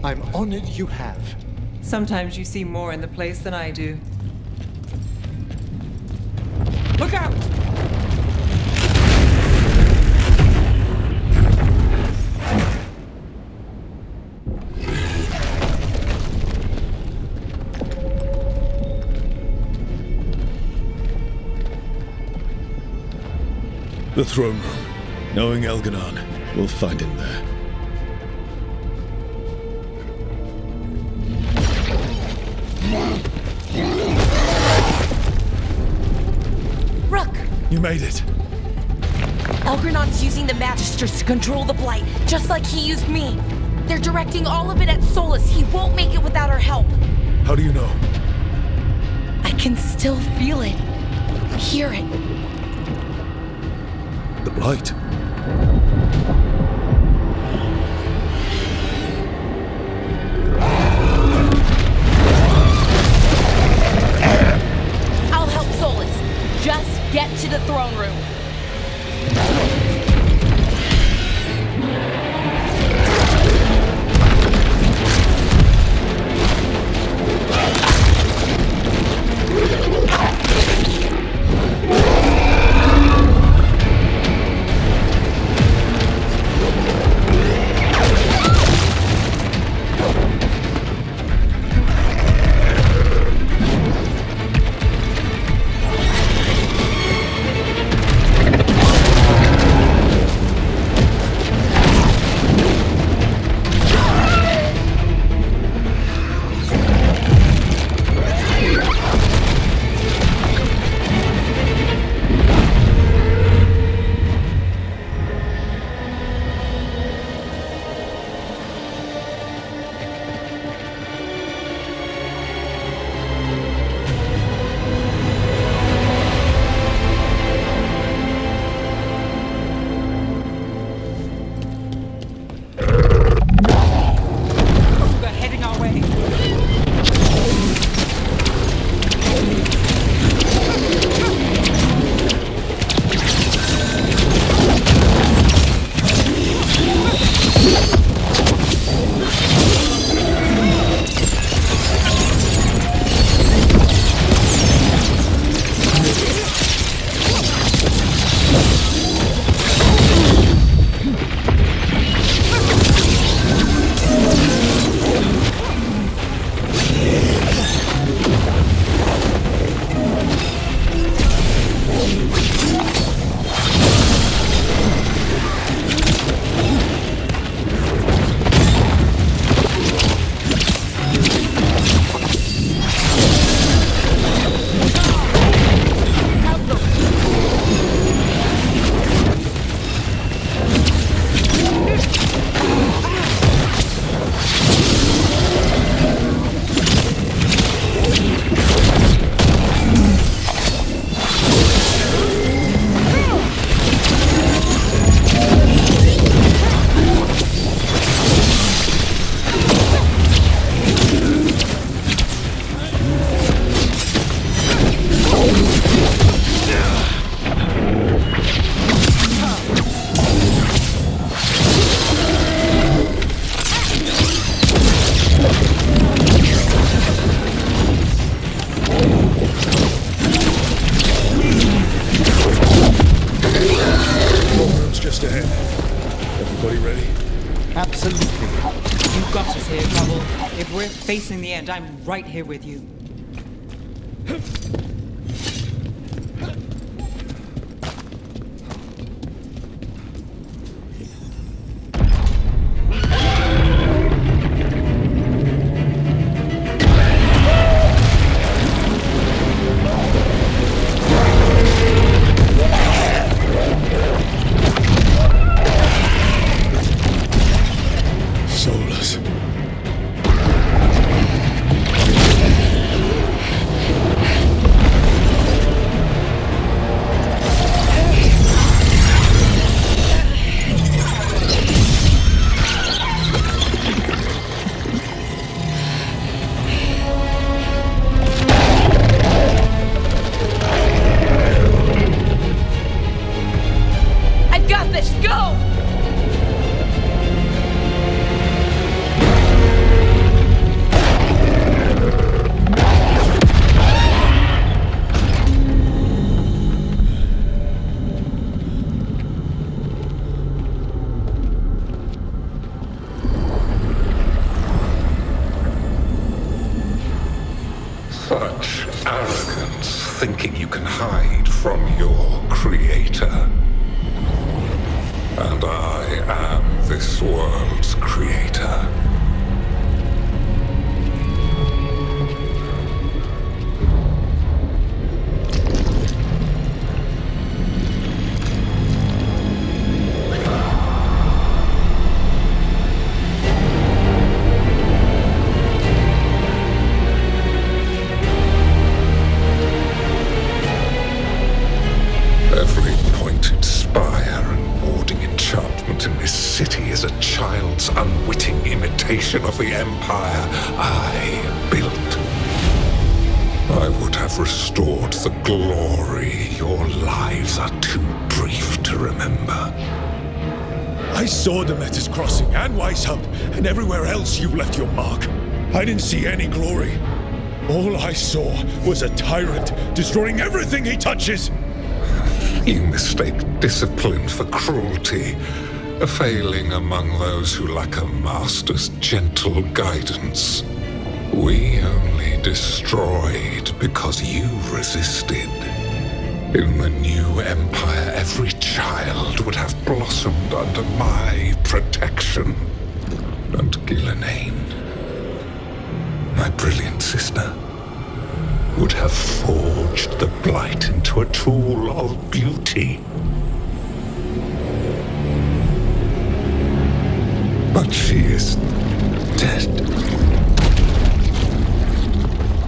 I'm honored you have. Sometimes you see more in the place than I do. Look out! The throne room. Knowing Elganon, we'll find him there. Rook! You made it. Elgranon's using the Magisters to control the Blight, just like he used me. They're directing all of it at Solus. He won't make it without our help. How do you know? I can still feel it. Hear it. The Blight. I'll help Solus. Just get to the throne room. ready? Absolutely. You got us here, Trouble. If we're facing the end, I'm right here with you. Soulless. I've got this! Go! Such arrogance, thinking you can hide from your creator. And I am this world's creator. Every pointed spire and warding enchantment in this city is a child's unwitting imitation of the empire I built. I would have restored the glory. Your lives are too brief to remember. I saw Demeter's Crossing and Weishaupt, and everywhere else you've left your mark. I didn't see any glory. All I saw was a tyrant destroying everything he touches. You mistake discipline for cruelty, a failing among those who lack a master's gentle guidance. We only destroyed because you resisted. In the new empire, every child would have blossomed under my protection. And Gillenane, my brilliant sister, would have forged the blight into a tool of beauty. But she is dead.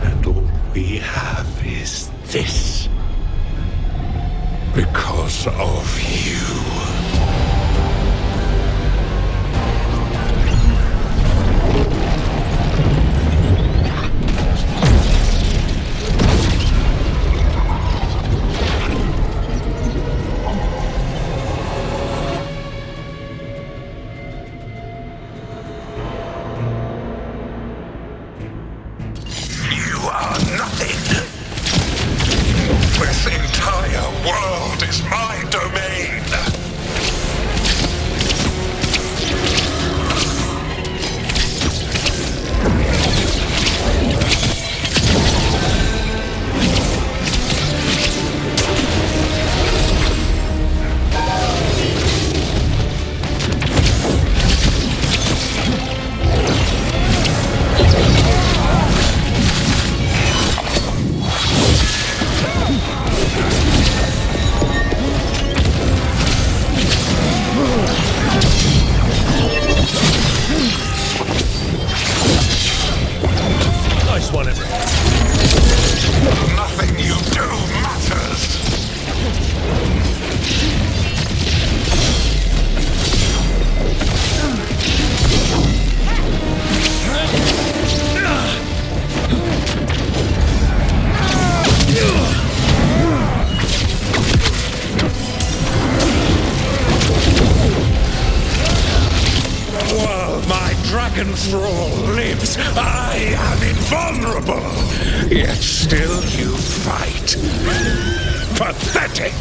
And all we have is this. Because of you. This entire world is my domain! Nice one, everyone. Nothing you do matters! While my dragon thrall lives, I am invulnerable. Yet still you fight. Pathetic!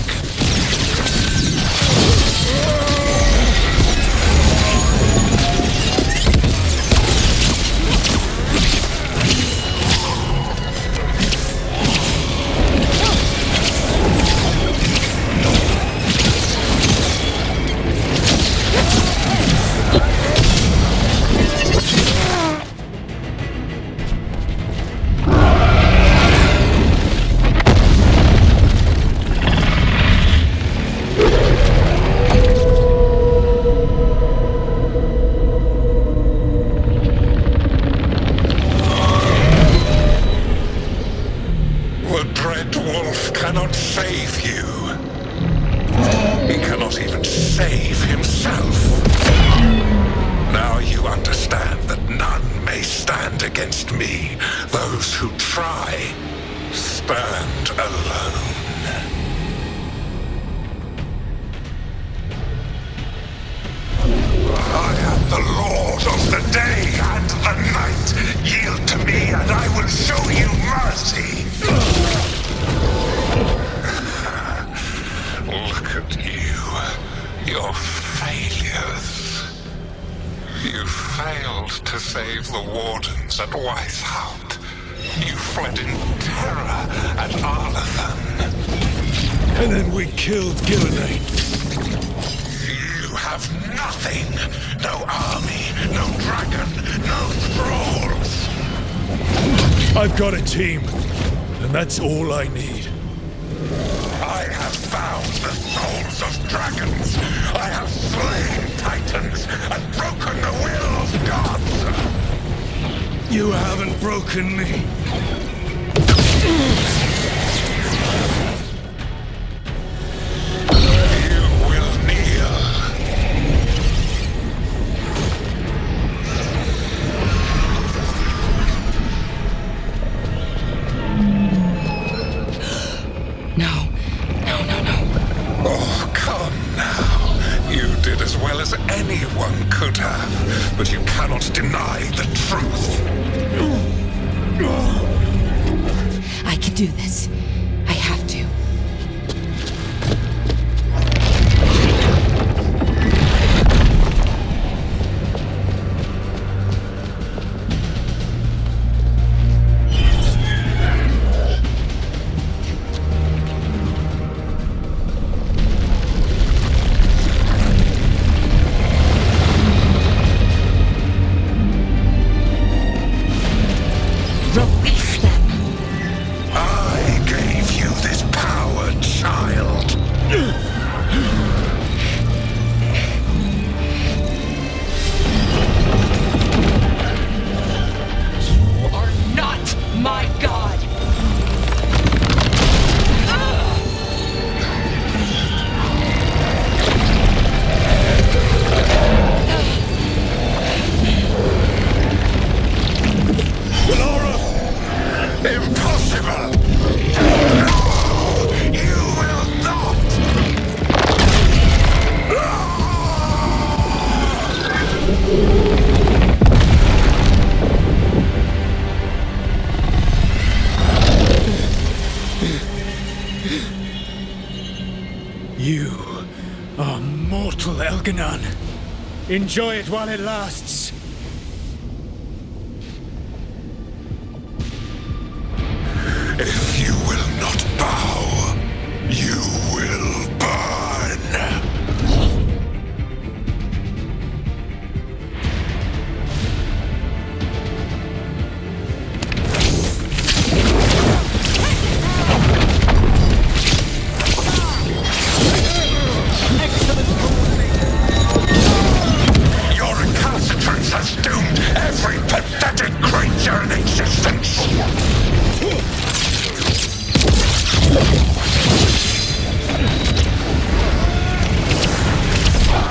against me. Those who try stand alone. I am the Lord of the day and the night. Yield to me and I will show you mercy. Look at you. Your failures. You failed to save the wardens at Weishaupt. You fled in terror at Arlathan. And then we killed Gillenane. You have nothing. No army, no dragon, no thralls. I've got a team, and that's all I need. I have found the souls of dragons. I have slain titans and broken the will of gods. You haven't broken me. You will kneel. No. Oh, come now. You did as well as anyone could have, but you cannot deny the truth. I can do this. I have to. Release them. I gave you this power, child. You are not my god. Impossible! No! You will not! You are mortal, Elganon. Enjoy it while it lasts. If you will not bow, you will burn. Your recalcitrance has doomed every pathetic creature in existence.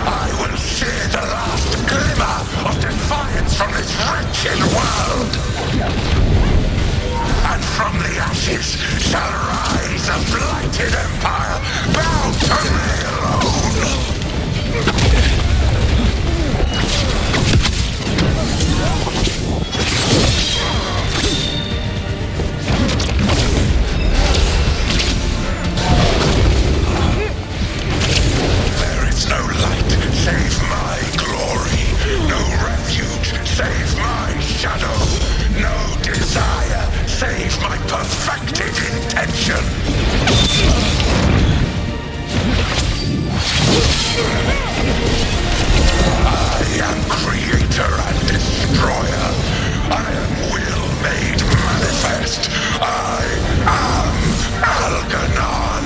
I will shear the last glimmer of defiance from this wretched world. And from the ashes shall rise a blighted empire bound to me alone. There is no light save my glory, no refuge save my shadow, no desire save my perfected intention. I am creator and destroyer. I am will made manifest. I am Elganon.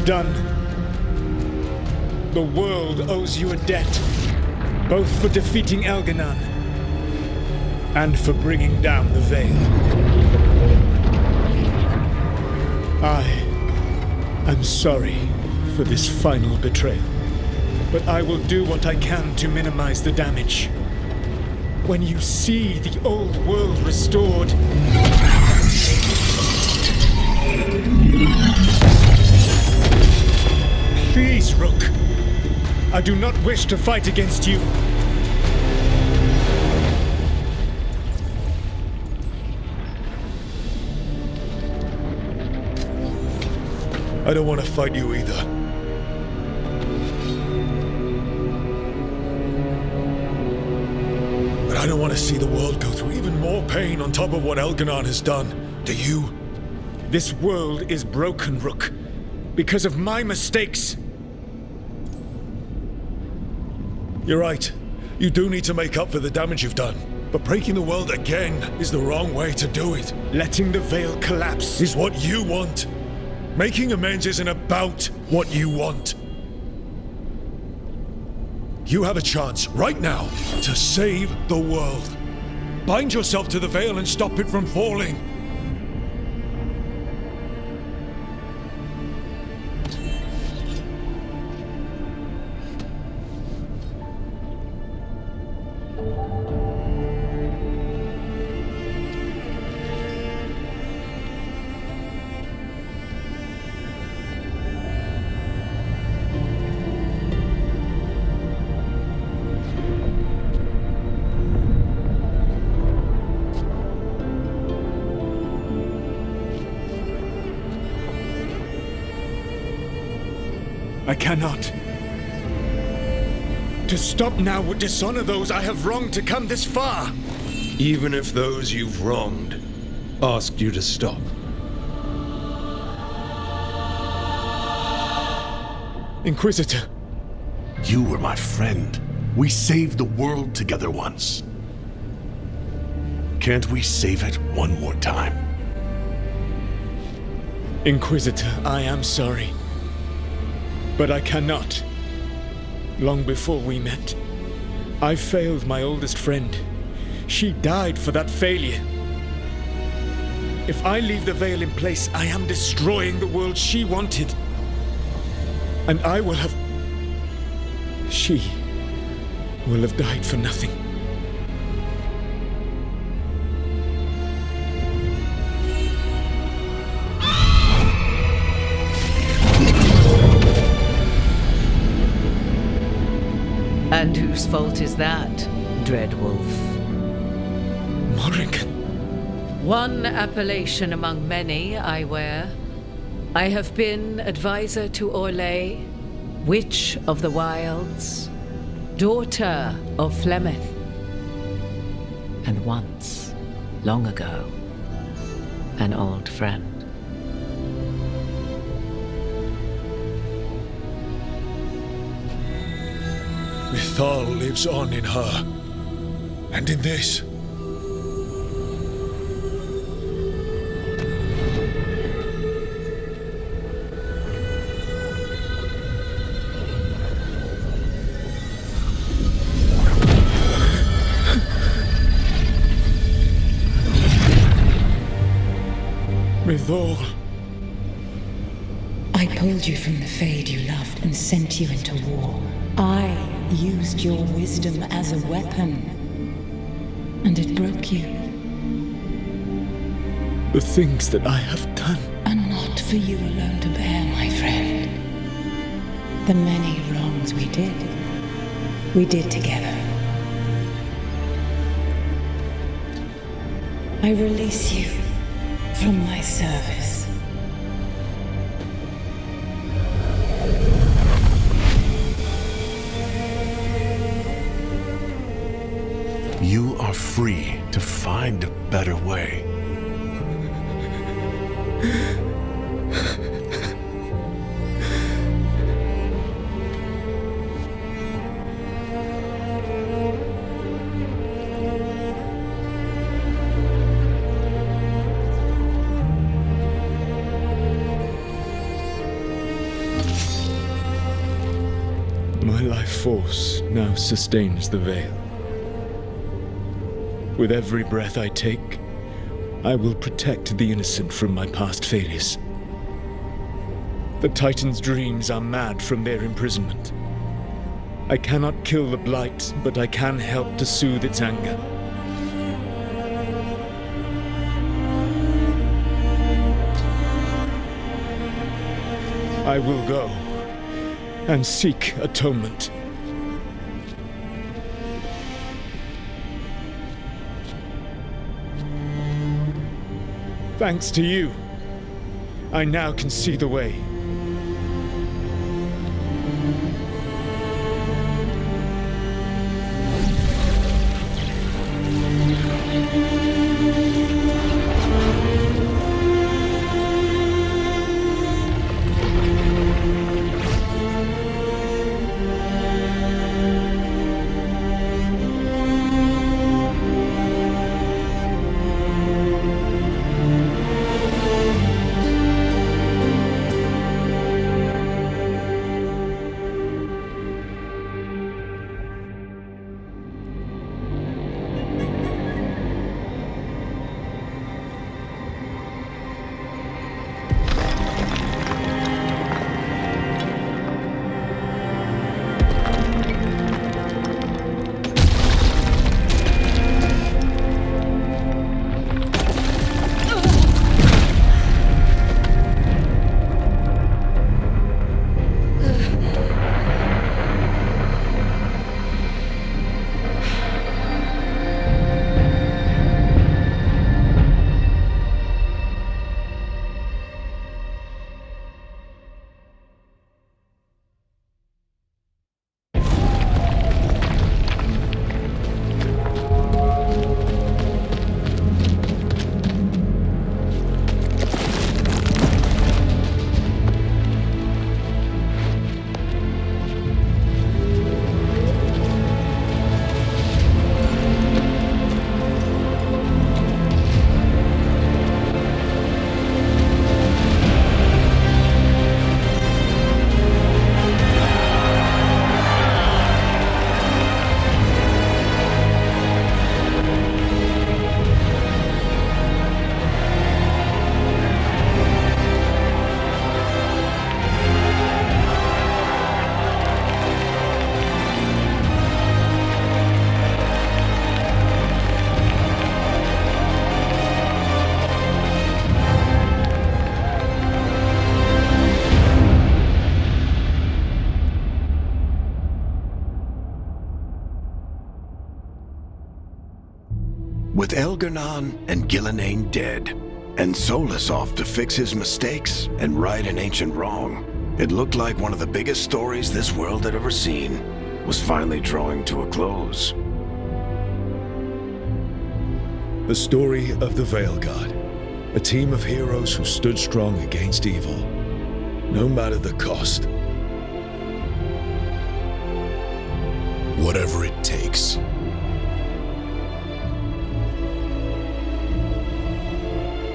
done. The world owes you a debt, both for defeating Elganon and for bringing down the Veil. I am sorry for this final betrayal, but I will do what I can to minimize the damage. When you see the old world restored, please, Rook. I do not wish to fight against you. I don't want to fight you either. But I don't want to see the world go through even more pain on top of what Elganon has done. Do you? This world is broken, Rook, because of my mistakes. You're right. You do need to make up for the damage you've done. But breaking the world again is the wrong way to do it. Letting the Veil collapse is what you want. Making amends isn't about what you want. You have a chance right now to save the world. Bind yourself to the Veil and stop it from falling. I cannot. To stop now would dishonor those I have wronged to come this far. Even if those you've wronged asked you to stop. Inquisitor. You were my friend. We saved the world together once. Can't we save it one more time? Inquisitor, I am sorry. But I cannot. Long before we met, I failed my oldest friend. She died for that failure. If I leave the Veil in place, I am destroying the world she wanted. And I will have... She will have died for nothing. And whose fault is that, Dreadwolf? Morrigan. One appellation among many, I wear. I have been advisor to Orlais, Witch of the Wilds, daughter of Flemeth, and once, long ago, an old friend. Mythal lives on in her, and in this. Mythal. I pulled you from the Fade you loved and sent you into war. I used your wisdom as a weapon, and it broke you. The things that I have done are not for you alone to bear, my friend. The many wrongs we did together. I release you from my service. You are free to find a better way. force now sustains the Veil. With every breath I take, I will protect the innocent from my past failures. The Titan's dreams are mad from their imprisonment. I cannot kill the Blight, but I can help to soothe its anger. I will go and seek atonement. Thanks to you, I now can see the way. With Elgar'nan and Gillenane dead, and Solus off to fix his mistakes and right an ancient wrong, it looked like one of the biggest stories this world had ever seen was finally drawing to a close. The story of the Veilguard, a team of heroes who stood strong against evil, no matter the cost. Whatever it takes.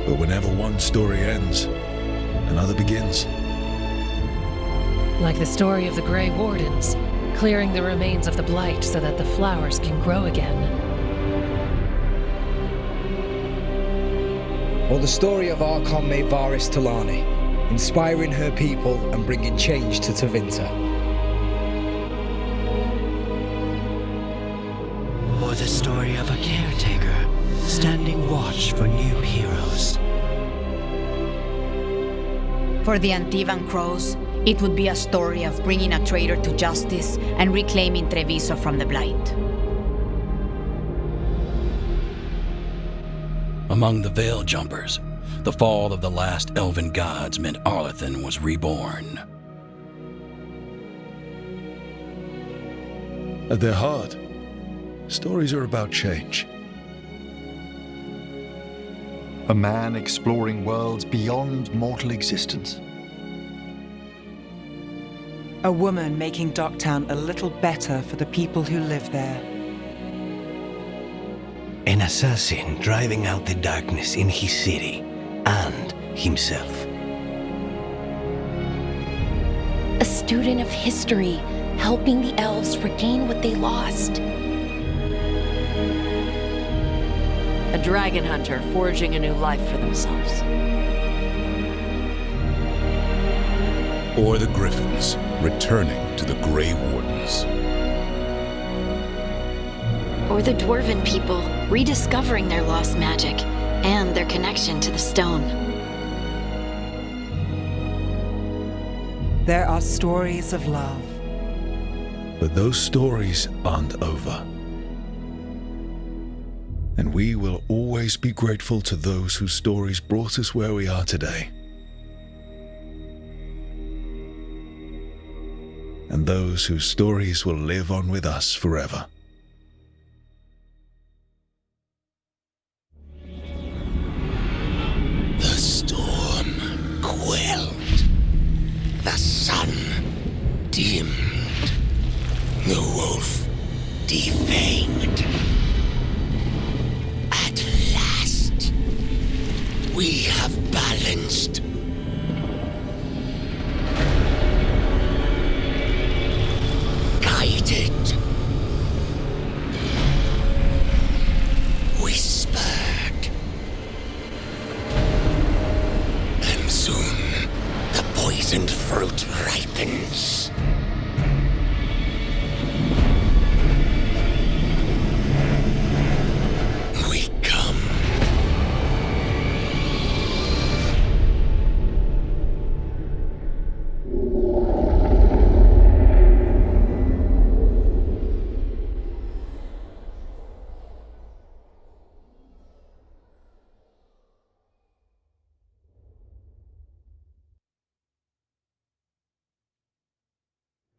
But whenever one story ends, another begins. Like the story of the Grey Wardens, clearing the remains of the Blight so that the flowers can grow again. Or the story of Archon Maid Varys Talani, inspiring her people and bringing change to Tevinter. Or the story of a caretaker, standing watch for new heroes. For the Antivan Crows, it would be a story of bringing a traitor to justice and reclaiming Treviso from the Blight. Among the Veil Jumpers, the fall of the last elven gods meant Arlathan was reborn. At their heart, stories are about change. A man exploring worlds beyond mortal existence. A woman making Docktown a little better for the people who live there. An assassin driving out the darkness in his city and himself. A student of history, helping the elves regain what they lost. A dragon hunter forging a new life for themselves. Or the Griffins returning to the Grey Wardens. Or the Dwarven people rediscovering their lost magic and their connection to the stone. There are stories of love. But those stories aren't over. And we will always be grateful to those whose stories brought us where we are today. And those whose stories will live on with us forever. The storm quelled. The sun dimmed. The wolf defanged. At last, we have balanced